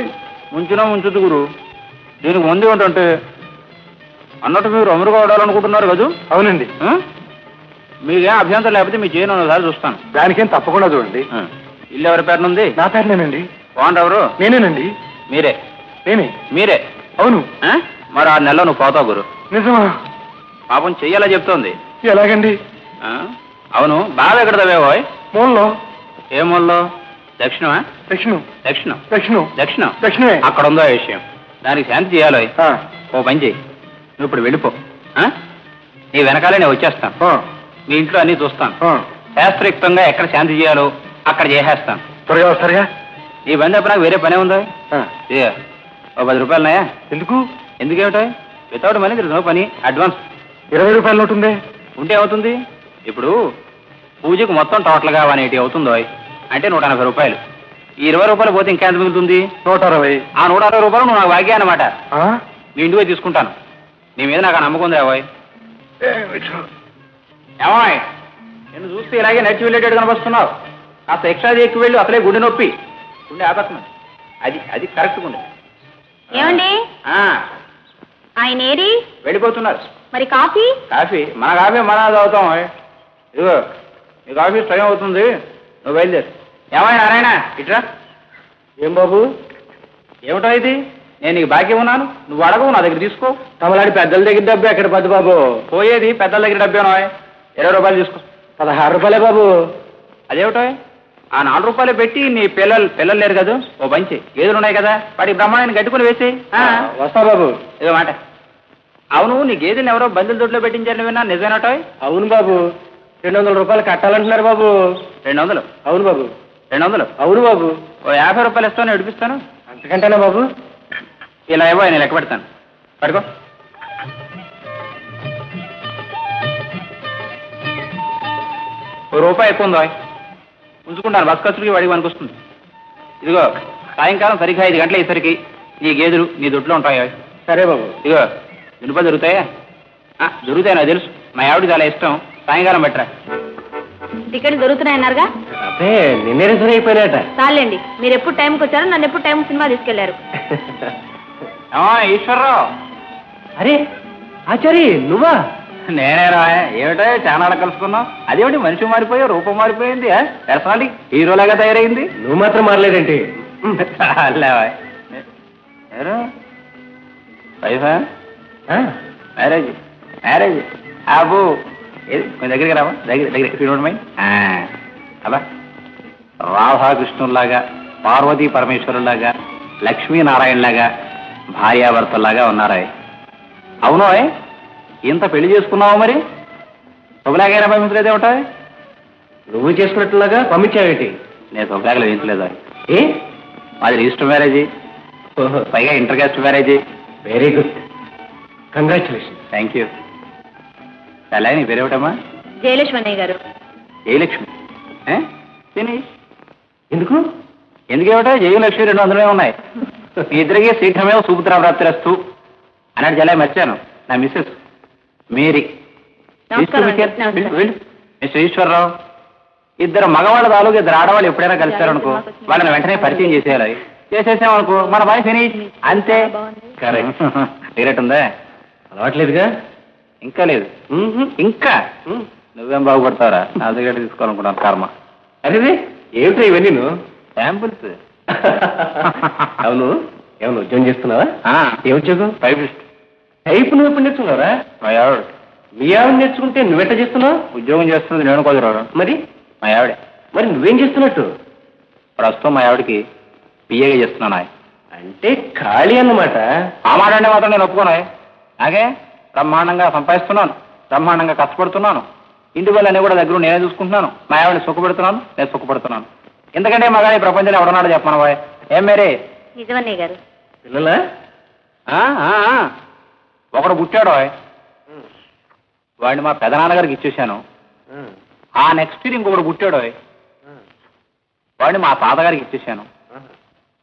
ముంచినా ముంచుద్దు గురు, దీనికి ముందు ఏంటంటే అన్నట్టు మీరు అమరుగా వాడాలనుకుంటున్నారు కదా? అవునండి. మీకేం అభ్యంతరం లేకపోతే మీ చేయను ఒకసారి చూస్తాను. దానికేం తప్పకుండా చూడండి. ఇల్లు ఎవరి పేరున ఉంది? నా పేరునేనండి. ఓనర్ ఎవరు? నేనేనండి. మీరే? మీరే. అవును. మరి 6 నెలల్లో నువ్వు పోతావు గురు. నిజమా? పాపం చెయ్యాలా చెప్తోంది. ఎలాగండి? అవును, బాగా ఎక్కడ తవ్వేవో? మూలలో. ఏ మూలలో? దక్షిణమా? దక్షిణం. దక్షిణం దక్షిణం దక్షిణం దక్షిణమే. అక్కడ ఉందో ఆ విషయం, దానికి శాంతి చేయాలి. ఓ పని చెయ్యి, నువ్వు ఇప్పుడు వెళ్ళిపో. నీ వెనకాలే నేను వచ్చేస్తాను. నీ ఇంట్లో అన్ని చూస్తాను. శాస్త్రయుక్తంగా ఎక్కడ శాంతి చేయాలో అక్కడ చేసేస్తాను. త్వరగా వస్తారుగా? నీ బండి అప్పుడు నాకు వేరే పనే ఉందా? ఓ 10 రూపాయలున్నాయా? ఎందుకు? ఎందుకేమిటా? వితౌట్ మనీ నో పని. అడ్వాన్స్ 20 రూపాయలు నోటు ఉంది. ఉంటే అవుతుంది. ఇప్పుడు పూజకు మొత్తం టోటల్గా 180 అవుతుందో, అంటే 180 రూపాయలు. ఈ 20 రూపాయలు పోతే ఇంకా ఎంత మిగులుతుంది? 160. ఆ 160 రూపాయలు నువ్వు నాకు వాగ్యా అనమాట. నీ ఇంటికి పోయి తీసుకుంటాను. నీ మీద నాకు నమ్మకం ఉంది. అవాయ్ ఏమాయ్, నేను చూస్తే ఇలాగే నడిచి వెళ్ళేటట్టు కనిపిస్తున్నావు. కాస్త ఎక్స్ట్రా ఎక్కువ వెళ్ళి అసలే గుండె నొప్పి. గుండె ఆపత్నం. అది కరెక్ట్ గుండె. ఏమండి ఆయన ఏరి వెళ్ళిపోతున్నారు. మరి కాఫీ? కాఫీ మన కాఫీ మన తాగుతాం. ఇదిగో నీ కాఫీ టైం అవుతుంది, నువ్వు బయలుదేరు. ఏమైనా నారాయణ ఇట్రా. ఏం బాబు, ఏమిటో ఇది? నేను నీకు బాకీ ఉన్నాను, నువ్వు అడగవు, నా దగ్గర తీసుకో. తమలాడి పెద్దల దగ్గర డబ్బు ఎక్కడ పద్దు బాబు? పోయేది పెద్దల దగ్గర డబ్బేనో. 20 రూపాయలు తీసుకో. 16 రూపాయలే బాబు. అదేమిటో? ఆ 4 రూపాయలు పెట్టి నీ పిల్లలు లేరు కదా, ఓ పంచి గేదెలు ఉన్నాయి కదా, వాటికి బ్రహ్మాండాన్ని గట్టుకుని వేసి. వస్తా బాబు. ఇదో మాట. అవును, నీ గేదెని ఎవరో బందుల దొడ్లో పెట్టించారని విన్నా, నిజమేనటో? అవును బాబు. 200 రూపాయలు కట్టాలంటున్నారు బాబు. 200? అవును బాబు. 200? అవును బాబు. ఓ 50 రూపాయలు ఇస్తాను, నడిపిస్తాను. అంతకంటేనా బాబు? ఇలా ఇవ్వ, నేను లెక్క పెడతాను. పడుకో. ₹1 ఎక్కువ ఉందో ఉంచుకుంటాను, బస్ ఖర్చుకి వాడికి పనికి వస్తుంది. ఇదిగో సాయంకాలం సరిగ్గా 5 గంటలు అయ్యేసరికి నీ గేదెలు నీ దొడ్లో ఉంటాయా? సరే బాబు. ఇగో దునుపలు దొరుకుతాయా? దొరుకుతాయి, నాకు తెలుసు. మా ఆవిడ చాలా ఇష్టం. సాయంకాలం పెట్టరా. టికెట్ దొరుకుతున్నాయన్నారుగా? అదే నిన్నే రిజర్వ్ అయిపోయినట. చాలండి, మీరు ఎప్పుడు టైంకి వచ్చారో నన్ను ఎప్పుడు టైం సినిమా తీసుకెళ్లారు. ఈశ్వరరావు. అరే ఆచారి నువ్వా? నేనేరా. ఏమిటో చాలా కలుసుకున్నావు. అదేమిటి మనిషి మారిపోయావు, రూపం మారిపోయింది, పర్సనాలిటీ హీరోలాగా తయారైంది. నువ్వు మాత్రం మారలేదేంటి? వైఫా? మ్యారేజ్ మ్యారేజ్ అబ్బో. ఏది కొంచెం దగ్గరికి రావా? దగ్గర అలా రాధాకృష్ణుల్లాగా, పార్వతీ పరమేశ్వరులాగా, లక్ష్మీనారాయణలాగా భార్యాభర్తల్లాగా ఉన్నారా? అవునో ఇంత పెళ్లి చేసుకున్నావు, మరి శుభలాగైనా పంపించలేదేమిటా? నువ్వు చేసుకున్నట్టులాగా పంపించావేంటి? నేను శుభలాగలు వేయించలేదా? ఏ మాది రిజిస్టర్ మ్యారేజీ, పైగా inter caste marriage. Very good, congratulation. Thank you. అలాగే నీ పేరేమిటమ్మా? జయలక్ష్మి అన్నయ్య గారు. జయలక్ష్మి? ఎందుకు ఎందుకేమిటా? జయలక్ష్మి 200 ఉన్నాయి. మీ ఇద్దరికి శీఘ్రమేమో సూపుత్ర ప్రాప్తిరస్తు అన్నట్టు జలా మర్చాను. నా మిస్సెస్ మేరీ. మిస్టర్ ఈశ్వరరావు. ఇద్దరు మగవాళ్ళ తాలూకు ఇద్దరు ఆడవాళ్ళు ఎప్పుడైనా కలిశారనుకో, వాళ్ళని వెంటనే పరిచయం చేసేయాలి. చేసేసామనుకో మన పని ఫినిష్ అంతే. కరెక్ట్. సిగరెట్ ఉందా? అలవాట్లేదుగా? ఇంకా లేదు. ఇంకా నువ్వేం బాగుపడతావురా? నా సిగరెట్ తీసుకోవాలనుకున్నాను. కర్మ. అదే ఏమిటో ఇవన్నీ శాంపుల్స్. అవును, ఏమన్నా ఉద్యోగం చేస్తున్నావా? ఏ ఉద్యోగం? టైపిస్ట్. టైప్ నువ్వు ఎప్పుడు నేర్చుకున్నావా? మా ఆవిడ. మీ ఆవిడ నేర్చుకుంటే నువ్వెట్ట చేస్తున్నావు? ఉద్యోగం చేస్తుంది నేను కుదరడు. మరి మా ఆవిడ. మరి నువ్వేం చేస్తున్నట్టు? ప్రస్తుతం మా ఆవిడకి పిఏగా చేస్తున్నాను. అంటే ఖాళీ అన్నమాట. ఆ మాట అంటే మాత్రం నేను ఒప్పుకోను. నాకే బ్రహ్మాండంగా సంపాదిస్తున్నాను, బ్రహ్మాండంగా కష్టపడుతున్నాను. ఇంటి వల్ల కూడా దగ్గర నేనే చూసుకుంటున్నాను. మా ఆవిడని సుఖపెడుతున్నాను, నేను సుఖపడుతున్నాను. ఎందుకంటే మగాడి ప్రపంచంలో ఎవడన్నాడు చెప్పను బాయ్. ఏం మేరే? నిజమన్నయ్య గారు. పిల్లలా? ఒకడు పుట్టాడు, వాడిని మా పెదనాన్నగారికి ఇచ్చేసాను. ఆ నెక్స్ట్ ఇయర్ ఇంకొకడు పుట్టాడు, వాడిని మా తాతగారికి ఇచ్చేసాను.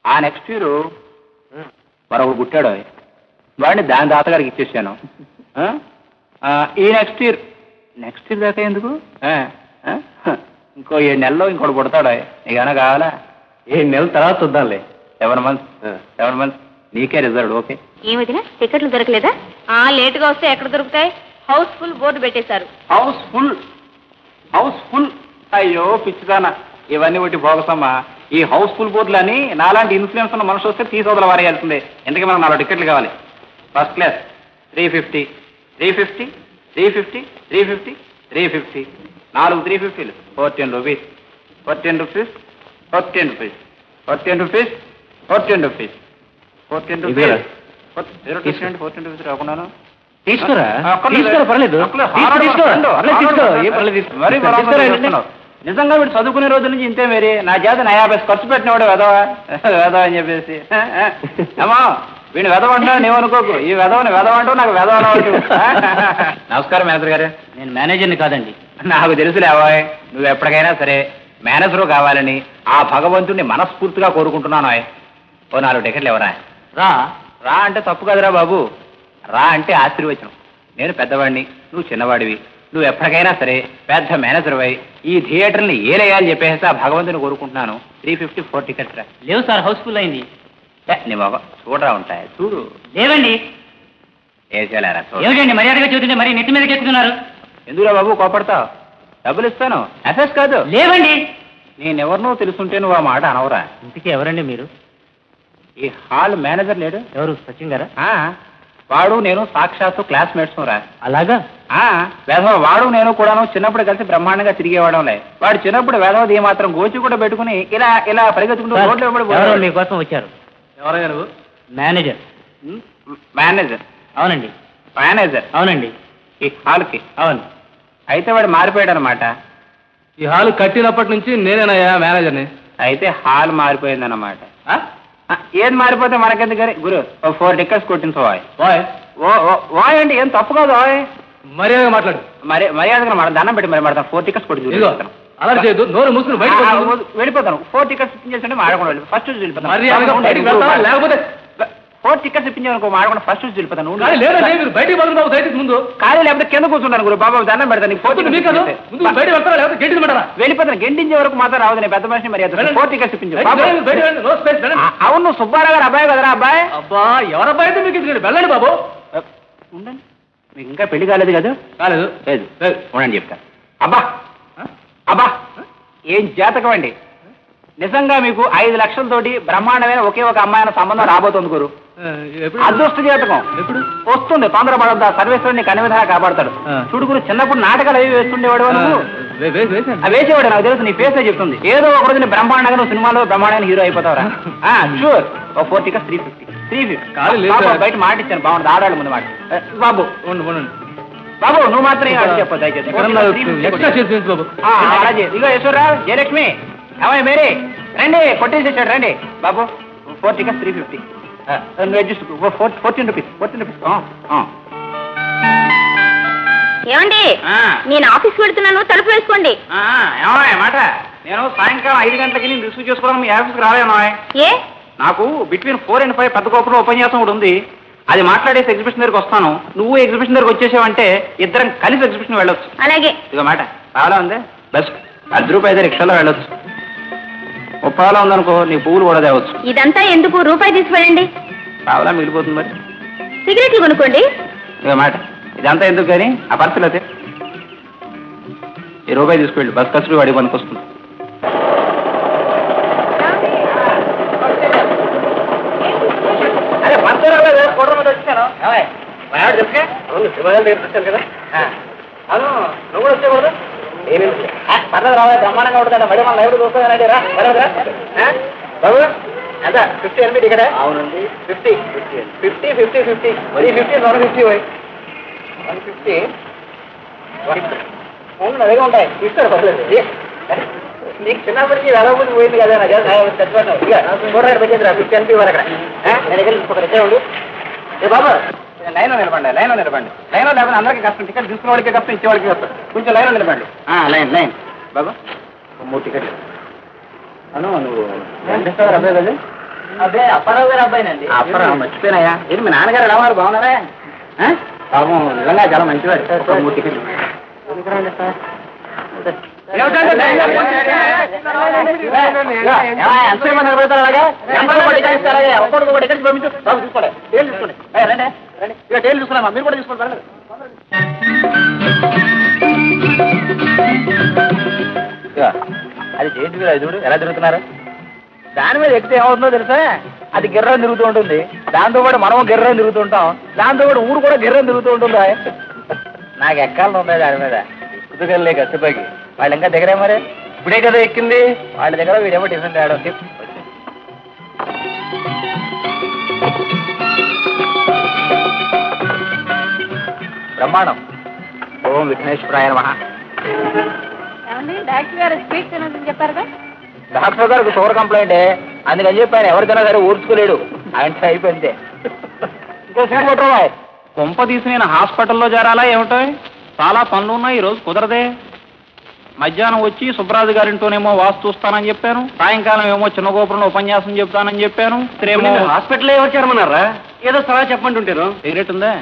ఆ నెక్స్ట్ ఇయర్ మరొకడు పుట్టాడు, వాడిని దాని తాతగారికి ఇచ్చేసాను. ఈ నెక్స్ట్ ఇయర్ దాకా ఎందుకు? ఇంకో 7 నెలల్లో ఇంకోటి పుడతాడు. నీకైనా కావాలా? 7 నెలల తర్వాత చూద్దాంలే. 7 మంత్స్ నీకే రిజర్వ్. ఓకే. ఈ మధ్యన టికెట్లు దొరకలేదా? లేటుగా వస్తే ఎక్కడ దొరుకుతాయి? హౌస్ఫుల్ బోర్డు పెట్టేశారు. హౌస్ఫుల్. అయ్యో పిచ్చిదానా, ఇవన్నీ ఒకటి భోగసమ్మా. ఈ హౌస్ఫుల్ బోర్డులని నాలాంటి ఇన్ఫ్లుయెన్స్ ఉన్న మనుషులు వస్తే తీసుకోదల వారేయాల్సిందే. ఎందుకంటే మనకు 4 టికెట్లు కావాలి. First class 350, 350, 350, 350, 350. 4 350లు 14 rupees. 14 rupees, 14 rupees, 14 rupees, 14 rupees, 14 rupees. 14 rupees రాకున్నాను. తీసుకురా, పర్లేదు. నిజంగా వీడు చదువుకునే రోజుల నుంచి ఇంతే మేరీ. నా చేత 50 ఖర్చు పెట్టినవాడు వెదవా అని చెప్పేసి. అమ్మా వీడిని వెదవంటావు నేమనుకోకు. ఈ వెదవని వెదవంటావు, నాకు వెదవన. నమస్కారం మేనేజర్ గారు. నేను మేనేజర్ని కాదండి. నాకు తెలుసులేవాయ్, నువ్వు ఎప్పటికైనా సరే మేనేజరు కావాలని ఆ భగవంతుడిని మనస్ఫూర్తిగా కోరుకుంటున్నాను. ఓ 4 టికెట్లు ఎవరా? రా అంటే తప్పు కదరా బాబు. రా అంటే ఆశీర్వచనం. నేను పెద్దవాడిని, నువ్వు చిన్నవాడివి. నువ్వు ఎప్పటికైనా సరే పెద్ద మేనేజర్ అయి ఈ థియేటర్ని ఏలేయాలని చెప్పేసి ఆ భగవంతుని కోరుకుంటున్నాను. 354 టికెట్స్ రా. లేవు సార్, హౌస్ఫుల్ అయింది. నీ బాబా చూడరా ఉంటాయి చూడు. లేవండి. ఏసేలారా ఏమిటండి మర్యాదగా చూస్తుంటే మరి నెత్తి మీదకి ఎక్కుతున్నారు? ఎందుకురా బాబు కోపడతావు? డబ్బులు ఇస్తాను, ఎఫెస్ కాదు. లేవండి. నేనెవరినో తెలుసుంటే నువ్వు ఆ మాట అనవరా. ఇంటికి ఎవరండి మీరు? ఈ హాల్ మేనేజర్ లేడు? ఎవరు? సచిన్ గారా? వాడు నేను సాక్షాత్తు క్లాస్మేట్స్ రా. అలాగా? వేధవ వాడు నేను కూడాను చిన్నప్పుడు కలిసి బ్రహ్మాండంగా తిరిగేవాడంలే. వాడు చిన్నప్పుడు వేధవది మాత్రం గోచి కూడా పెట్టుకుని ఇలా ఇలా పరిగెత్తుకుంటూ రోడ్లు మీకోసం వచ్చారు. ఎవరయ్యా నువ్వు? మేనేజర్. మేనేజర్? అవునండి. మేనేజర్? అవునండి. ఈ హాల్కి? అవును. అయితే వాడు మారిపోయాడు అనమాట. ఈ హాల్ కట్టినప్పటి నుంచి నేనేనయ్యా మేనేజర్ని. అయితే హాల్ మారిపోయిందన్నమాట. ఏది మారిపోతే మనకెందుకు గారి గురు 4 టికెట్స్ కొట్టించవాయ్. వాయ్ అంటే ఏం తప్పు కాదు. మర్యాదగా మాట్లాడు. మర్యాదగా మాట దండం పెట్టి మరి మాడతాను. 4 టికెట్స్ కొట్టి అలా చేయదు. నోరు మూసుకుని బయట వెళ్ళిపోతాను. 4 టికెట్స్ చేస్తుంటే మాడకుండా ఫస్ట్ వెళ్ళిపోతాను. లేకపోతే 4 టికెట్స్ ఇప్పించాను మాడకుండా ఫస్ట్ చూసి వెళ్ళిపోతాను లేదండి మీరు బయటికి పడుతుంది బాబు దయచేసి ముందు ఖాళీ లేకపోతే కింద కూర్చుంటాను గురు బాబా దండం పెడతాను నీకు 4 మీకు కాదు ముందు బయటికి వెళ్తారా లేకపోతే గేటికి పెట్టరా వెళ్ళిపోతాను గెంటించే వరకు మాత్రం రావద్దు నేను పెద్ద మనిషిని మరి 4 టికెట్స్ ఇప్పించు బాబు నో స్పేస్ అవును సుబ్బారావు గారు అబ్బాయి కదరా అబ్బాయి అబ్బా ఎవరబ్బాయి అయితే మీకు ఇది వెళ్ళండి బాబు ఉండండి మీకు ఇంకా పెళ్లి కాలేదు కదా కాలేదు లేదు ఉండండి చెప్తా అబ్బా అబ్బా ఏం జాతకం అండి నిజంగా మీకు 5 లక్షలతోటి బ్రహ్మాండమైన ఒకే ఒక అమ్మాయిన సంబంధం రాబోతుంది గురు అదృష్ట జాతకం ఎప్పుడు వస్తుంది తొందరపడద్దా సర్వేశ్వరుడు నీకు అన్ని విధాలా కాపాడతాడు చూడు గురు చిన్నప్పుడు నాటకాలు అవి వేస్తుండేవాడు నువ్వు వేసేవాడు నాకు తెలుసు నీ ఫేస్ చెప్తుంది ఏదో ఒక రోజు నీ బ్రహ్మాండంగా నువ్వు సినిమాలో బ్రహ్మాండమైన హీరో అయిపోతావరా షూర్ ఒక 4 టికెట్స్ 350 బయట మాట ఇచ్చాను బాగుంది ఆడాలి ముందు మాట బాబు బాబు నువ్వు మాత్రం చెప్పు దయచేసి ఇగో యశ్వరరావు జయలక్ష్మి ఏమయ్య మేరీ రండి కొట్టేసేసాడు రండి బాబు 4 టికెట్స్ 350 నువ్వు అడ్జస్ట్ 14 రూపీస్ ఏమండి నేను ఆఫీస్కి వెళ్తున్నాను తలుపు వేసుకోండి ఏమయ్య మాట నేను సాయంకాలం 5 గంటలకి నేను రిసీవ్ చేసుకోవడం మీ ఆఫీస్కి రాలేను ఏ నాకు బిట్వీన్ 4 and 5 పెద్ద గోపురం ఉపన్యాసం కూడా ఉంది అది మాట్లాడేసి ఎగ్జిబిషన్ దగ్గరికి వస్తాను నువ్వు ఎగ్జిబిషన్ దగ్గరికి వచ్చేసావంటే ఇద్దరం కలిసి ఎగ్జిబిషన్ వెళ్ళొచ్చు అలాగే ఇదిగో మాట పావలా ఉంది బస్ 10 రూపాయలు అయితే రిక్షాలో వెళ్ళొచ్చు ఓ పావలా ఉందనుకో నీ పువ్వులు కూడా తేవచ్చు ఇదంతా ఎందుకు రూపాయి తీసుకెళ్ళండి పావలా మిగిలిపోతుంది మరి సిగరెట్లు కొనుక్కోండి ఇదిగో మాట ఇదంతా ఎందుకు కానీ ఆ పర్సులు అయితే ఈ రూపాయి తీసుకెళ్ళి బస్ ఖర్చులు వాడి పనికొస్తుంది అదే పర్సు కోట్ల మీద వచ్చాను చెప్తే కదా అవును నువ్వు కూడా వచ్చేకూడదు పర్లేదు రావాలి బ్రహ్మాండంగా ఉంటుంది మళ్ళీ మన లైవ్ చూస్తానండి రా బాబు ఎంత 50 ఎనిమిది ఇక్కడ అవునండి 50 మరి 50 150 150 అదే ఉంటాయి ఇస్తారు పర్లేదు నీకు చిన్నప్పటికీ వెళ్ళబోతుంది పోయింది కదా చచ్చిపోతావు ఇక చూడరాడు పెట్టేది రా 50 ఎనిమిది వరకు అక్కడ నేను దగ్గర తీసుకోండి ఏ బాబు లైన్లో నిలబండి లైన్లో లేకపోతే అందరికీ కష్టం టికెట్ తీసుకున్న వాళ్ళకి కష్టం ఇచ్చే వాళ్ళకి కష్టం కొంచెం లైన్లో నిలబండి లైన్ బాబా 3 టికెట్లు అను నువ్వు అబ్బాయి కదా అబ్బాయి అప్పారావు గారు అబ్బాయినండి అప్పారావు మర్చిపోయినాయా ఏంటి మీ నాన్నగారు ఎలా ఉన్నారు బాగున్నారా పాపం నిజంగా చాలా మంచివాడు 3 టికెట్లు ఎంతసేపు నిలబెడతారు అలాగే ఒక్కడికి టికెట్స్ పంపించు బాబు తీసుకోండి టేలు తీసుకోండి రండి ఇక టేలు తీసుకున్నామా మీరు కూడా తీసుకోండి అది చేతి మీద చూడు ఎలా తిరుగుతున్నారు దాని మీద ఎక్కితే ఏమవుతుందో తెలుసా అది గిర్రం తిరుగుతూ ఉంటుంది దాంతోపాటు మనం గిర్రం తిరుగుతుంటాం దాంతోపాటు ఊరు కూడా గిర్రం తిరుగుతూ ఉంటుందా నాకు ఎక్కాలని ఉంది దాని మీద కుతుకెళ్ళే గచ్చిపోయి వాళ్ళు ఇంకా దగ్గరే మరి ఇప్పుడే కదా ఎక్కింది వాళ్ళ దగ్గర వీడేమో టిఫిన్ తేడా బ్రహ్మాండం ఓం విఘ్నేశ్వరాయ నమః డాక్టర్ గారు స్వీట్ తినదని చెప్పారుగా డాక్టర్ గారికి షుగర్ కంప్లైంట్ అందుకని చెప్పి ఆయన ఎవరికైనా సరే ఊర్చుకోలేడు ఆయన అయిపోయింది ఇంకో సీట్ కొట్టరా కొంప తీసి నేను హాస్పిటల్లో చేరాలా ఏమిటో చాలా పనులు ఉన్నాయి ఈరోజు కుదరదే మధ్యాహ్నం వచ్చి సుబ్రాజు గారింటోనేమో వాస్తు చూస్తానని చెప్పాను సాయంకాలం ఏమో చిన్న గోపురంలో ఉపన్యాసం చెప్తానని చెప్పాను ఇక్కడేమో హాస్పిటల్ వచ్చారమన్నారా ఏదో సలహా చెప్పంటుంటారు సిగరెట్ ఉందా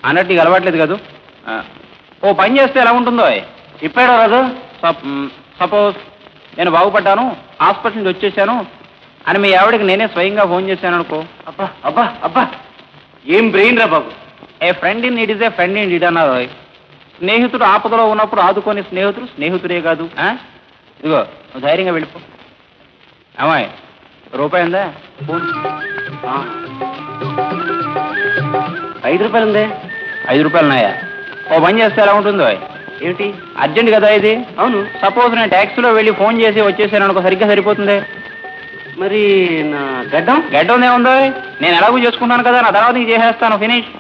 అన్నట్టు నీకు అలవాట్లేదు కదా ఓ పని చేస్తే ఎలా ఉంటుందో ఇప్పాడో రాదు సపోజ్ నేను బాగుపడ్డాను హాస్పిటల్ నుంచి వచ్చేసాను అని మీ ఆవిడకి నేనే స్వయంగా ఫోన్ చేశాను అనుకో అబ్బా అబ్బా అబ్బా ఏం బ్రెయిన్ రా బాబు a friend in need is a friend in need అన్నారు స్నేహితుడు ఆపదలో ఉన్నప్పుడు ఆదుకొని స్నేహితుడు స్నేహితుడే కాదు ఇదిగో నువ్వు ధైర్యంగా వెళ్ళిపో అమ్మాయి రూపాయి ఉందా 5 రూపాయలు ఉందే 5 రూపాయలు ఉన్నాయా ఓ పని చేస్తే ఎలా ఉంటుందో ఏమిటి అర్జెంట్ కదా ఇది అవును సపోజ్ నేను ట్యాక్సీలో వెళ్ళి ఫోన్ చేసి వచ్చేసాను అనుకో సరిగ్గా సరిపోతుంది మరి నా గడ్డం ఏముందో నేను ఎలాగూ చేసుకుంటాను కదా నా తర్వాత నీకు చేసేస్తాను ఫినిష్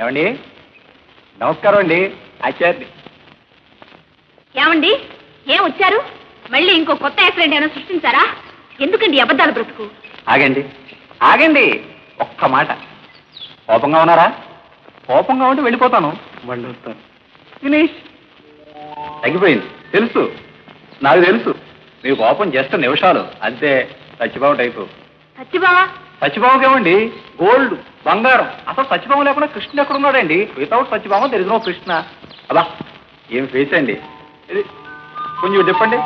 ఏమండి నమస్కారం అండి ఆచార్య ఏమండి ఏం వచ్చారు మళ్ళీ ఇంకో కొత్త యాక్సిడెంట్ ఏమైనా సృష్టించారా ఎందుకండి అబద్ధాలు బ్రతుకు ఆగండి ఒక్క మాట కోపంగా ఉన్నారా కోపంగా ఉంటే వెళ్ళిపోతాను మళ్ళీ వస్తాను ఫినిష్ తగ్గిపోయింది తెలుసు నాకు తెలుసు మీ కోపం జస్ట్ నిమిషాలు అంతే సత్యభావం టైపు. సత్యబావా సత్యభావం ఏమండి? గోల్డ్, బంగారం. అసలు సత్యభావం లేకుండా కృష్ణుడు ఎక్కడ ఉన్నాడండి? వితౌట్ సత్యభావం దెర్ ఇస్ నో కృష్ణ. అబ్బా ఏం ఫేస్ అండి ఇది. కొంచెం చెప్పండి.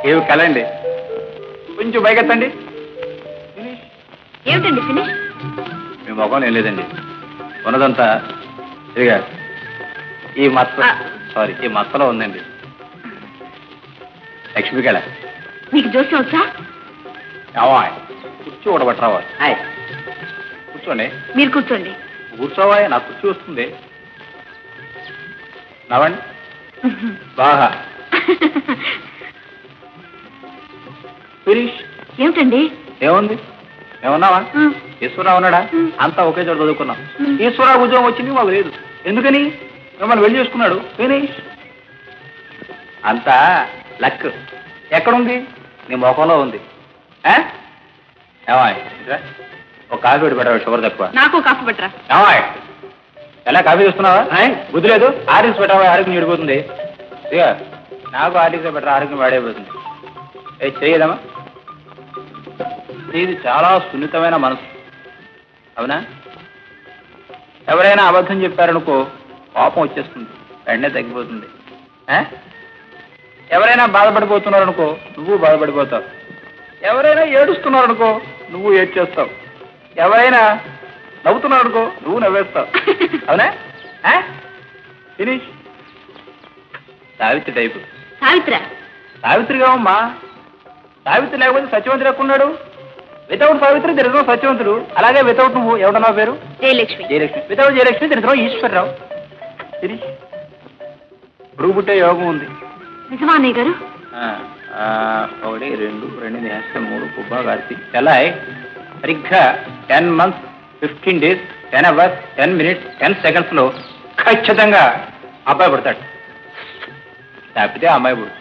ఏమి కలండి. కొంచెం పైకెత్తండి. ఏమిటండి ఫినిష్? మీ మొఖం ఏం లేదండి, ఉన్నదంతా ఇదిగా ఈ మత్త, సారీ ఈ మత్తలో ఉందండి. లక్ష్మికళ మీకు జోస్యం వచ్చా? ఏమో కుర్చీ ఊడబట్టరావా? కూర్చోండి. మీరు కూర్చోండి. కూర్చోవా, నాకు కుర్చీ వస్తుంది. నవ్వండి బాగా. ఫినిష్. ఏమిటండి? ఏముంది? ఏమన్నావా? ఈశ్వరరావు ఉన్నాడా? అంతా ఒకే చోట చదువుకున్నాం. ఈశ్వరరావు ఉద్యోగం వచ్చింది, మాకు లేదు. ఎందుకని? మిమ్మల్ని వెళ్ళి చేసుకున్నాడు. ఫినిష్. అంతా లక్. ఎక్కడుంది? నీ మొఖంలో ఉంది. ఏమాయ్ ఒక కాఫీ పెట్టి పెట్టావు, షుగర్ తక్కువ. నాకు కాఫీ పట్టరా. ఏమాయ్ ఎలా కాఫీ చేస్తున్నావా? బుద్ధి లేదు. ఆర్ఎక్స్ పెట్టావా? ఆరోగ్యం చెడిపోతుంది. ఇక నాకు ఆర్ఎక్స్ పెట్టరా, ఆరోగ్యం వాడైపోతుంది. చేయదమ్మా. ఇది చాలా సున్నితమైన మనసు, అవునా? ఎవరైనా అబద్ధం చెప్పారనుకో కోపం వచ్చేస్తుంది, వెంటనే తగ్గిపోతుంది. ఎవరైనా బాధపడిపోతున్నారనుకో నువ్వు బాధపడిపోతావు. ఎవరైనా ఏడుస్తున్నారనుకో నువ్వు ఏడ్చేస్తావు. ఎవరైనా నవ్వుతున్నారనుకో నువ్వు నవ్వేస్తావు, అవునా? ఫినిష్. సావిత్రి టైపు. సావిత్ర? సావిత్రిగా అమ్మా. సావిత్రి లేకపోతే సత్యవంతుడు ఎక్కున్నాడు. వితౌట్ సావిత్రి దెర్ సత్యవంతుడు. అలాగే వితౌట్ నువ్వు ఎవడన్నా పేరు? Jayalakshmi. Jayalakshmi. Without Jayalakshmi there Eswararao. Finish. ఇప్పుడు పుట్టే యోగం ఉంది. నిజమా అన్నయ్య గారు? 1 2 2 3 పుబ్బా కార్తీ చలాయ్. సరిగ్గా 10 months 15 days 10 hours 10 minutes 10 seconds లో ఖచ్చితంగా అబ్బాయి పుడతాడు. తప్పితే అమ్మాయి పుడు.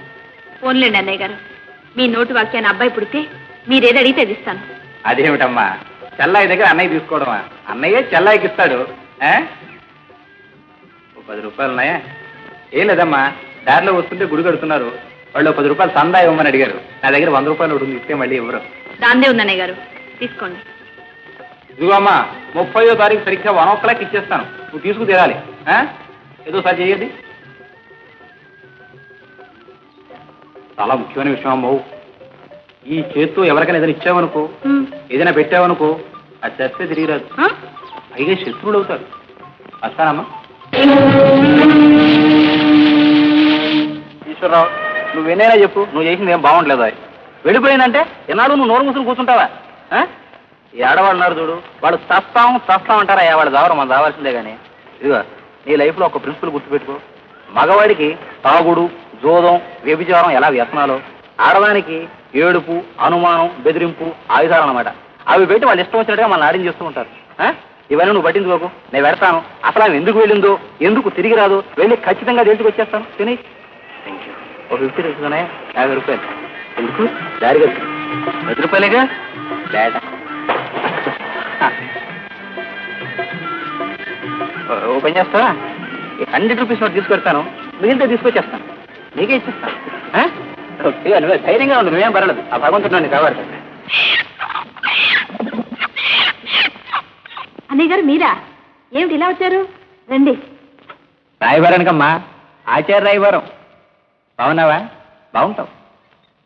ఫోన్లేండి అన్నయ్య గారు, మీ నోటి వాక్యాన్ని అబ్బాయి పుడితే మీరేది అడిగితే అది ఇస్తాను. అదేమిటమ్మా, చెల్లాయి దగ్గర అన్నయ్య తీసుకోవడమా? అన్నయ్య చెల్లాయికి ఇస్తాడు. 10 రూపాయలు ఉన్నాయా? ఏం లేదమ్మా, దారిలో వస్తుంటే గుడి కడుతున్నారు, వాళ్ళు 10 రూపాయలు సందా ఇవ్వమని అడిగారు. నా దగ్గర 100 రూపాయలు ఉంటుంది, ఇస్తే మళ్ళీ ఇవ్వరు. దాందే ఉంది అన్నయ్య గారు, తీసుకోండి. ఇదిగో అమ్మా, 30వ తారీఖు సరిగ్గా 1 o'clock ఇచ్చేస్తాను, నువ్వు తీసుకు తీరాలి. ఏదో సార్ చెయ్యండి. చాలా ముఖ్యమైన విషయం అమ్మవు. ఈ చేత్తో ఎవరికైనా ఏదైనా ఇచ్చావనుకో, ఏదైనా పెట్టావనుకో, అది చేస్తే తిరిగి రాదు, పైగా శత్రువులు అవుతారు. వస్తానమ్మా. ఈశ్వరరావు, నువ్వేనైనా చెప్పు, నువ్వు చేసింది ఏం బాగుండలేదు. వెళ్ళిపోయిందంటే ఎన్నాడు నువ్వు నోరు మూసుకుని కూర్చుంటావా? ఈ ఆడవాళ్ళు ఉన్నారు చూడు, వాళ్ళు చస్తాం అంటారా? వాళ్ళు దావరం, మనం దావాల్సిందే. కానీ ఇదిగో నీ లైఫ్లో ఒక ప్రిన్సిపల్ గుర్తుపెట్టుకో. మగవాడికి తాగుడు, జోదం, వ్యభిచారం ఎలా వ్యసనాలు, ఆడదానికి ఏడుపు, అనుమానం, బెదిరింపు ఆయుధాలు అన్నమాట. అవి పెట్టి వాళ్ళు ఇష్టం వచ్చినట్టుగా మన ఆడిని చేస్తూ ఉంటారు. ఇవన్నీ నువ్వు పట్టించుకోకు, నేను పెడతాను. అసలు ఆమె ఎందుకు వెళ్ళిందో, ఎందుకు తిరిగి రాదో వెళ్ళి ఖచ్చితంగా తెలిసి వచ్చేస్తాను. తిని థ్యాంక్ యూ. ఒక 50 తీసుకున్నాయా? 50 రూపాయలు. ఎందుకు? దారిగా 10 రూపాయలేగా డేటా. ఓ పని చేస్తా, 100 రూపీస్ నోట్ తీసుకెళ్తాను, మిగిలితే తీసుకొచ్చేస్తాను, నీకే ఇచ్చేస్తాను. నువ్వే ధైర్యంగా ఉండు, నువ్వేం పర్వాలేదు. ఆ భగవంతుడు నన్ను కావాలి. అన్నయ్య గారు మీరా? ఏమిటి ఇలా వచ్చారు? రండి. రాయబారానికమ్మా, ఆచార్య రాయబారం. బాగున్నావా? బాగుంటావు.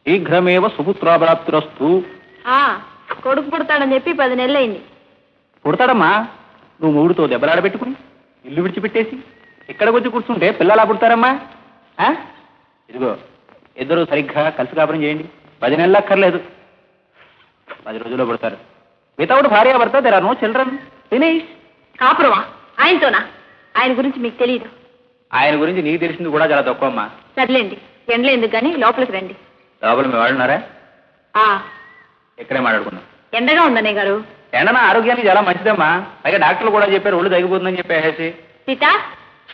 శీఘ్రమేవ సుపుత్రాప్తిరస్తు. కొడుకు పుడతాడని చెప్పి 10 నెలలు అయింది. పుడతాడమ్మా, నువ్వు మూడుతో దెబ్బలాడబెట్టుకుని ఇల్లు విడిచిపెట్టేసి ఇక్కడికి వచ్చి కూర్చుంటే పిల్లలా పుడతారమ్మా. ఇదిగో ఇద్దరు సరిగ్గా కలిసి కాపురం చేయండి, 10 నెలలు అక్కర్లేదు, 10 రోజుల్లో పుడతారు. వితౌట్ భార్యాభర్త there are no children. Finish. కాపురమా? ఆయనతోనా? ఆయన గురించి మీకు తెలియదు. ఆయన గురించి నీకు తెలిసింది కూడా చాలా తక్కువ అమ్మా. సర్లేండి, ఎండలో ఎందుకు కానీ లోపలికి రండి. లోపల మీ వాళ్ళు ఉన్నారా? ఇక్కడే మాట్లాడుకున్నాం. ఎండగా ఉందన్నయ్య గారు. ఎండన ఆరోగ్యానికి చాలా మంచిదమ్మా, పైగా డాక్టర్లు కూడా చెప్పారు ఒళ్ళు తగ్గిపోతుందని చెప్పేసి. సీత,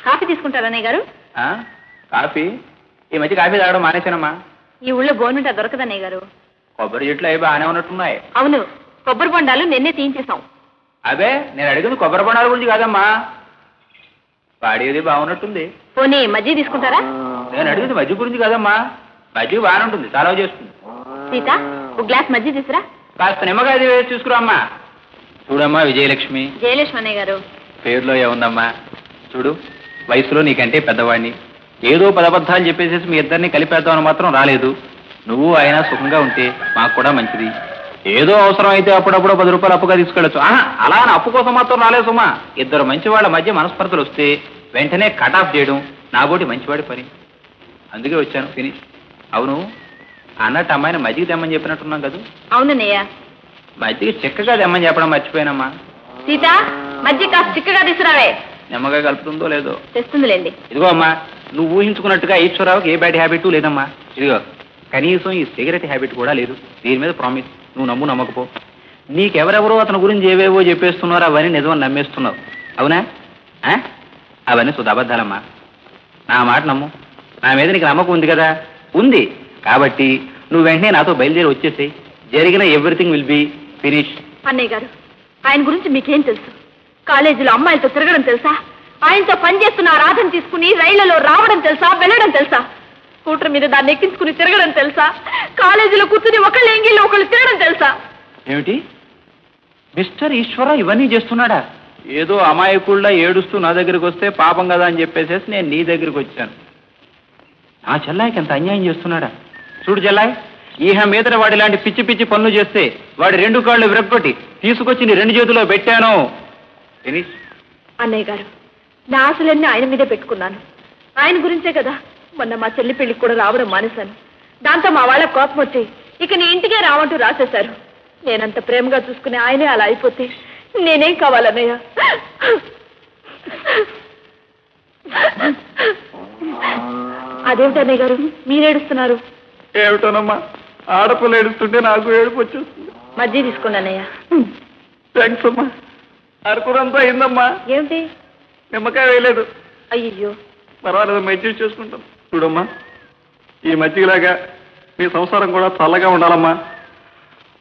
కాఫీ తీసుకుంటారా అన్నయ్య గారు? కాఫీ? ఈ మధ్య కాఫీ తాగడం మానేశానమ్మా. ఈ ఊళ్ళో గవర్నమెంట్ దొరకదు అన్నయ్య గారు. కొబ్బరి చెట్లు అవి బాగానే ఉన్నట్టున్నాయి. అవును, కొబ్బరి బొండాలు నిన్నే తీయించేసాం. అదే నేను అడిగింది కొబ్బరి బొండాల గురించి కాదమ్మా, వాడేది బాగున్నట్టుంది. పోనీ మజ్జిగ తీసుకుంటారా? నేను అడిగింది మజ్జిగ గురించి కాదమ్మా, మజ్జిగ బాగానే ఉంటుంది, చాలా చేస్తుంది. సీత, ఒక గ్లాస్ మజ్జిగ తీసురా. కాస్త నిమ్మకాయ వేసి చూసుకురా అమ్మా. చూడమ్మా విజయలక్ష్మి, జయలక్ష్మి అన్నయ్య గారు. పేరులో ఏముందమ్మా? చూడు, వయసులో నీకంటే పెద్దవాడిని. ఏదో పదబద్ధాలు చెప్పేసేసి మీ ఇద్దరిని కలిపేద్దామని మాత్రం రాలేదు. నువ్వు ఆయన సుఖంగా ఉంటే మాకు కూడా మంచిది. ఏదో అవసరం అయితే అప్పుడప్పుడు 10 రూపాయలు అప్పుగా తీసుకెళ్ళచ్చు. అలా అని అప్పు కోసం మాత్రం రాలేదు సుమా. ఇద్దరు మంచి వాళ్ళ మధ్య మనస్పర్ధలు వస్తే వెంటనే కట్ ఆఫ్ చేయడం నాబోటి మంచివాడి పని. అందుకే వచ్చాను. ఫినిష్. అవును, అన్నట్టు అమ్మాయిని మజ్జిగ తెమ్మని చెప్పినట్టున్నాం కదా? అవునన్నయ్య. మజ్జిగ చిక్కగా తెమ్మని చెప్పడం మర్చిపోయానమ్మా. సీత, మజ్జిగ కాస్త చిక్కగా తీసుకురావే. నిమ్మగా కలుపుతుందో లేదో తెస్తుందిలేండి. ఇదిగో అమ్మా, నువ్వు ఊహించుకున్నట్టుగా ఈశ్వరరావుకి ఏ బ్యాడ్ హ్యాబిట్ లేదమ్మా. ఇదిగో, కనీసం ఈ సిగరెట్ హ్యాబిట్ కూడా లేదు. దీని మీద ప్రామిస్. నువ్వు నమ్ము నమ్మకపో. నీకెవరెవరో అతని గురించి ఏవేవో చెప్పేస్తున్నారో అవన్నీ నిజమని నమ్మేస్తున్నావు. అవునా? అవన్నీ సుధ అబద్ధాలమ్మా. నా మాట నమ్ము. నా మీద నీకు నమ్మకం ఉంది కదా? ఉంది. కాబట్టి నువ్వు వెంటనే నాతో బయలుదేరి వచ్చేసి జరిగిన ఎవ్రీథింగ్ విల్ బి ఫినిష్. అన్నయ్య గారు, ఆయన గురించి మీకేం తెలుసు? కాలేజీలో అమ్మాయిలతో తిరగడం తెలుసా? ఆయనతో పనిచేస్తున్న రాధను తీసుకుని రైళ్లలో రావడం తెలుసా, వెళ్ళడం తెలుసా? స్కూటర్ మీద దాన్ని ఎక్కించుకుని తిరగడం తెలుసా? కాలేజీలో కూర్చుని ఒకళ్ళు ఎంగిళ్ళు ఒకళ్ళు తిరగడం తెలుసా? ఏమిటి మిస్టర్ ఈశ్వర ఇవన్నీ చేస్తున్నాడా? ఏదో అమాయకుళ్ళ ఏడుస్తూ నా దగ్గరికి వస్తే పాపం కదా అని చెప్పేసేసి నేను నీ దగ్గరికి వచ్చాను. నా చెల్లాయికి ఎంత అన్యాయం చేస్తున్నాడా? చూడు చెల్లాయి, ఈహ మీదట వాడి ఇలాంటి పిచ్చి పిచ్చి పనులు చేస్తే వాడి 2 కాళ్ళు విరగొట్టి తీసుకొచ్చి నీ 2 చేతుల్లో పెట్టాను. అన్నయ్య గారు, నా ఆశలన్నీ ఆయన మీదే పెట్టుకున్నాను. ఆయన గురించే కదా మొన్న మా చెల్లి పెళ్లికి కూడా రావడం మానేశాను. దాంతో మా వాళ్ళ కోపం వచ్చి ఇక నీ ఇంటికే రావంటూ రాసేశారు. నేనంత ప్రేమగా చూసుకునే ఆయనే అలా అయిపోతే నేనేం కావాలన్నయ్య? అదేమిటన్నయ్య గారు మీరేడుస్తున్నారు? ఏమిటోనమ్మా, ఆడపిల్ల ఏడుస్తుంటే నాకు ఏడుపు వచ్చేస్తుంది. మజ్జిగ తీసుకోండి అన్నయ్య. థ్యాంక్స్ అమ్మా. అరకురంతా అయిందమ్మా. ఏమిటి? నిమ్మకాయ వేయలేదు. అయ్యో, పర్వాలేదు, మజ్జిగ చేసుకుంటాం. చూడమ్మా, ఈ మజ్జిగలాగా మీ సంసారం కూడా చల్లగా ఉండాలమ్మా.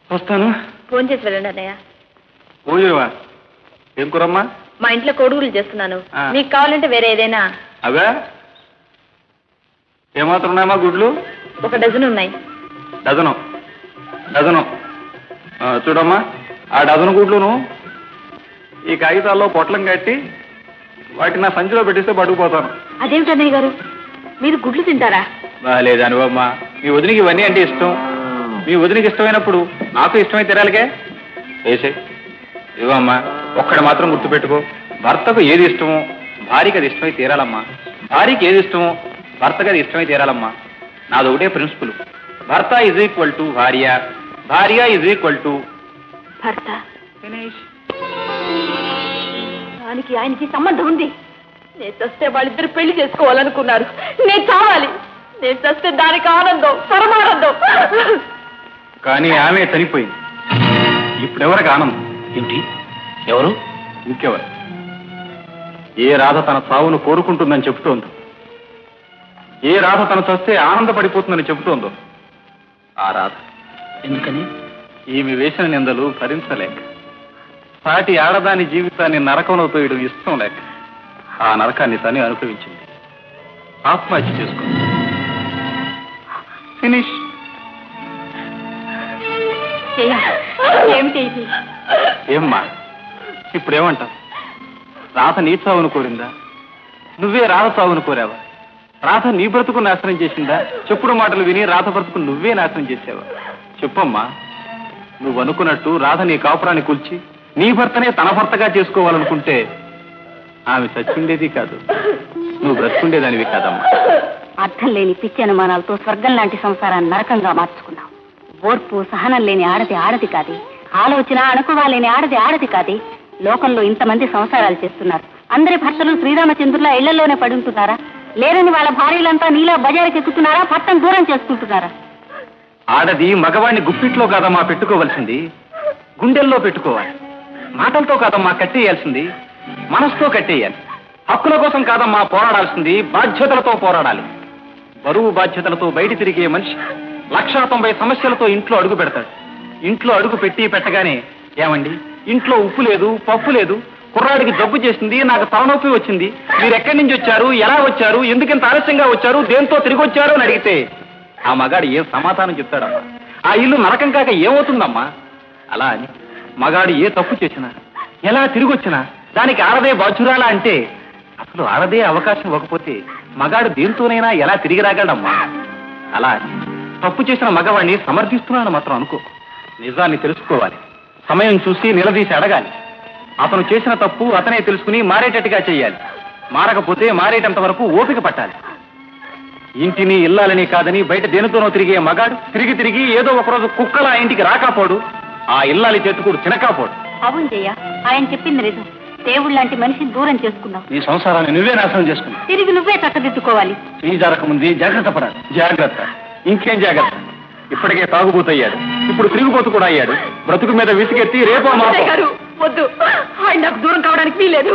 వస్తాను. ఫోన్ చేసి వెళ్ళండి అన్నయ్య. ఓజేవా, ఏం కూరమ్మా? మా ఇంట్లో కోడుగులు చేస్తున్నాను. ఆ. మీకు కావాలంటే వేరే ఏదైనా. అవే ఏమాత్రం ఉన్నాయమ్మా? గుడ్లు 1 డజన్ ఉన్నాయి. డజను డజను చూడమ్మా, ఆ డజను గుడ్లును ఈ కాగితాల్లో పొట్లం కట్టి వాటిని నా సంచిలో పెట్టిస్తే పట్టుకుపోతాను. అదేమిటి అన్నయ్య గారు, మీరు గుడ్లు తింటారా? లేదు అనుభవమ్మా, మీ వదినికి ఇవన్నీ అంటే ఇష్టం. మీ వదినికి ఇష్టమైనప్పుడు నాకు ఇష్టమై తిరాలికే. వేసే ఇవ్వమ్మా. ఒక్కడు మాత్రం గుర్తుపెట్టుకో, భర్తకు ఏది ఇష్టమో భార్యకి అది ఇష్టమై తీరాలమ్మా. భార్యకి ఏది ఇష్టమో భర్తకి అది ఇష్టమై తీరాలమ్మా. నాది ఒకటే ప్రిన్సిపల్. భర్త ఈజ్ ఈక్వల్ టు భార్య, భార్య ఈజ్ ఈక్వల్ టు భర్త. ఫినిష్. దానికి ఆయనకి సంబంధం ఉంది. నేను చస్తే వాళ్ళిద్దరు పెళ్లి చేసుకోవాలనుకున్నారు. నేను చావాలి. నేను చస్తే దానికి ఆనందం, పరమానందం. కానీ ఆమె చనిపోయింది. ఇప్పుడెవరికి ఆనందం? ఏంటి? ఎవరు? ఇంకెవరు? ఏ రాధ తన చావును కోరుకుంటుందని చెబుతోందో, ఏ రాధ తన చస్తే ఆనందపడిపోతుందని చెబుతోందో ఆ రాధ. ఎందుకని? ఈమె వేసిన నిందలు భరించలేక, సాటి ఆడదాని జీవితాన్ని నరకంలో తోయడం ఇష్టం లేక ఆ నరకాన్ని తనే అనుభవించింది. ఆత్మహత్య చేసుకుంది. ఫినిష్. ఏమిటి ఇది? ఏమ్మా ఇప్పుడేమంటావు? రాధ నీ చావును కోరిందా? నువ్వే రాధ చావును కోరావా? రాధ నీ బ్రతుకు నాశనం చేసిందా? చెప్పుడు మాటలు విని రాధ బ్రతుకు నువ్వే నాశనం చేసావా? చెప్పమ్మా. నువ్వు అనుకున్నట్టు రాధ నీ కాపురాన్ని కూల్చి నీ భర్తనే తన భర్తగా చేసుకోవాలనుకుంటే ఆమె చచ్చుండేది కాదు, నువ్వు బ్రతుకుండేదానివి కాదమ్మా. అర్థం లేని పిచ్చి అనుమానాలతో స్వర్గం లాంటి సంసారాన్ని నరకంగా మార్చుకున్నావు. ఓర్పు సహనం లేని ఆడది ఆడది కాదు, ఆలోచన అణకువ లేని ఆడది ఆడది కాదు. లోకంలో ఇంతమంది సంసారాలు చేస్తున్నారు. అందరి భర్తలు శ్రీరామచంద్రుల ఇళ్లలోనే పడి ఉంటున్నారా? లేరని వాళ్ళ భార్యలంతా నీలా బజారుకి ఎక్కుతున్నారా? భర్తను దూరం చేసుకుంటున్నారా? ఆడది మగవాడిని గుప్పిట్లో కాదమ్మా పెట్టుకోవాల్సింది, గుండెల్లో పెట్టుకోవాలి. మాటలతో కాదమ్మా కట్టేయాల్సింది, మనసుతో కట్టేయాలి. హక్కుల కోసం కాదమ్మా పోరాడాల్సింది, బాధ్యతలతో పోరాడాలి. బరువు బాధ్యతలతో బయట తిరిగే మనిషి 190 సమస్యలతో ఇంట్లో అడుగు పెడతాడు. ఇంట్లో అడుగు పెట్టి పెట్టగానే, ఏమండి ఇంట్లో ఉప్పు లేదు, పప్పు లేదు, కుర్రాడికి జబ్బు చేసింది, నాకు తలనొప్పి వచ్చింది, మీరు ఎక్కడి నుంచి వచ్చారు, ఎలా వచ్చారు, ఎందుకింత ఆలస్యంగా వచ్చారు, దేంతో తిరిగి వచ్చారు అని అడిగితే ఆ మగాడు ఏం సమాధానం చెప్తాడమ్మా? ఆ ఇల్లు నరకం కాక ఏమవుతుందమ్మా? అలా అని మగాడు ఏ తప్పు చేసినా ఎలా తిరిగి వచ్చినా దానికి ఆడదే బాచురాలా అంటే అసలు ఆడదే అవకాశం ఇవ్వకపోతే మగాడు దేంతోనైనా ఎలా తిరిగి రాగలడమ్మా? అలా అని తప్పు చేసిన మగవాడిని సమర్థిస్తున్నాను మాత్రం అనుకో. నిజాన్ని తెలుసుకోవాలి, సమయం చూసి నిలదీసి అడగాలి. అతను చేసిన తప్పు అతనే తెలుసుకుని మారేటట్టుగా చెయ్యాలి. మారకపోతే మారేటంత వరకు ఓపిక పట్టాలి. ఇంటిని ఇల్లాలని కాదని బయట దేనితోనో తిరిగే మగాడు తిరిగి తిరిగి ఏదో ఒకరోజు కుక్కల ఆ ఇంటికి రాకపోడు, ఆ ఇల్లాలి చేతుకుడు తినకపోడు. అవును జయ, ఆయన చెప్పింది నిజం. దేవుడు లాంటి మనిషిని దూరం చేసుకున్నావు. ఈ సంసారాన్ని నువ్వే నాశనం చేసుకున్నావు. తిరిగి నువ్వే చక్కదిద్దుకోవాలి. ఈ జరగకముంది జాగ్రత్త పడాలి. జాగ్రత్త, ఇంకేం జాగ్రత్త. ఇప్పటికే తాగుబోతయ్యాడు, ఇప్పుడు తిరిగిపోతూ కూడా అయ్యాడు. బ్రతుకు మీద విసిగెత్తి రేపో మాపో. వద్దు, ఆయన నాకు దూరం కావడానికి వీలేదు.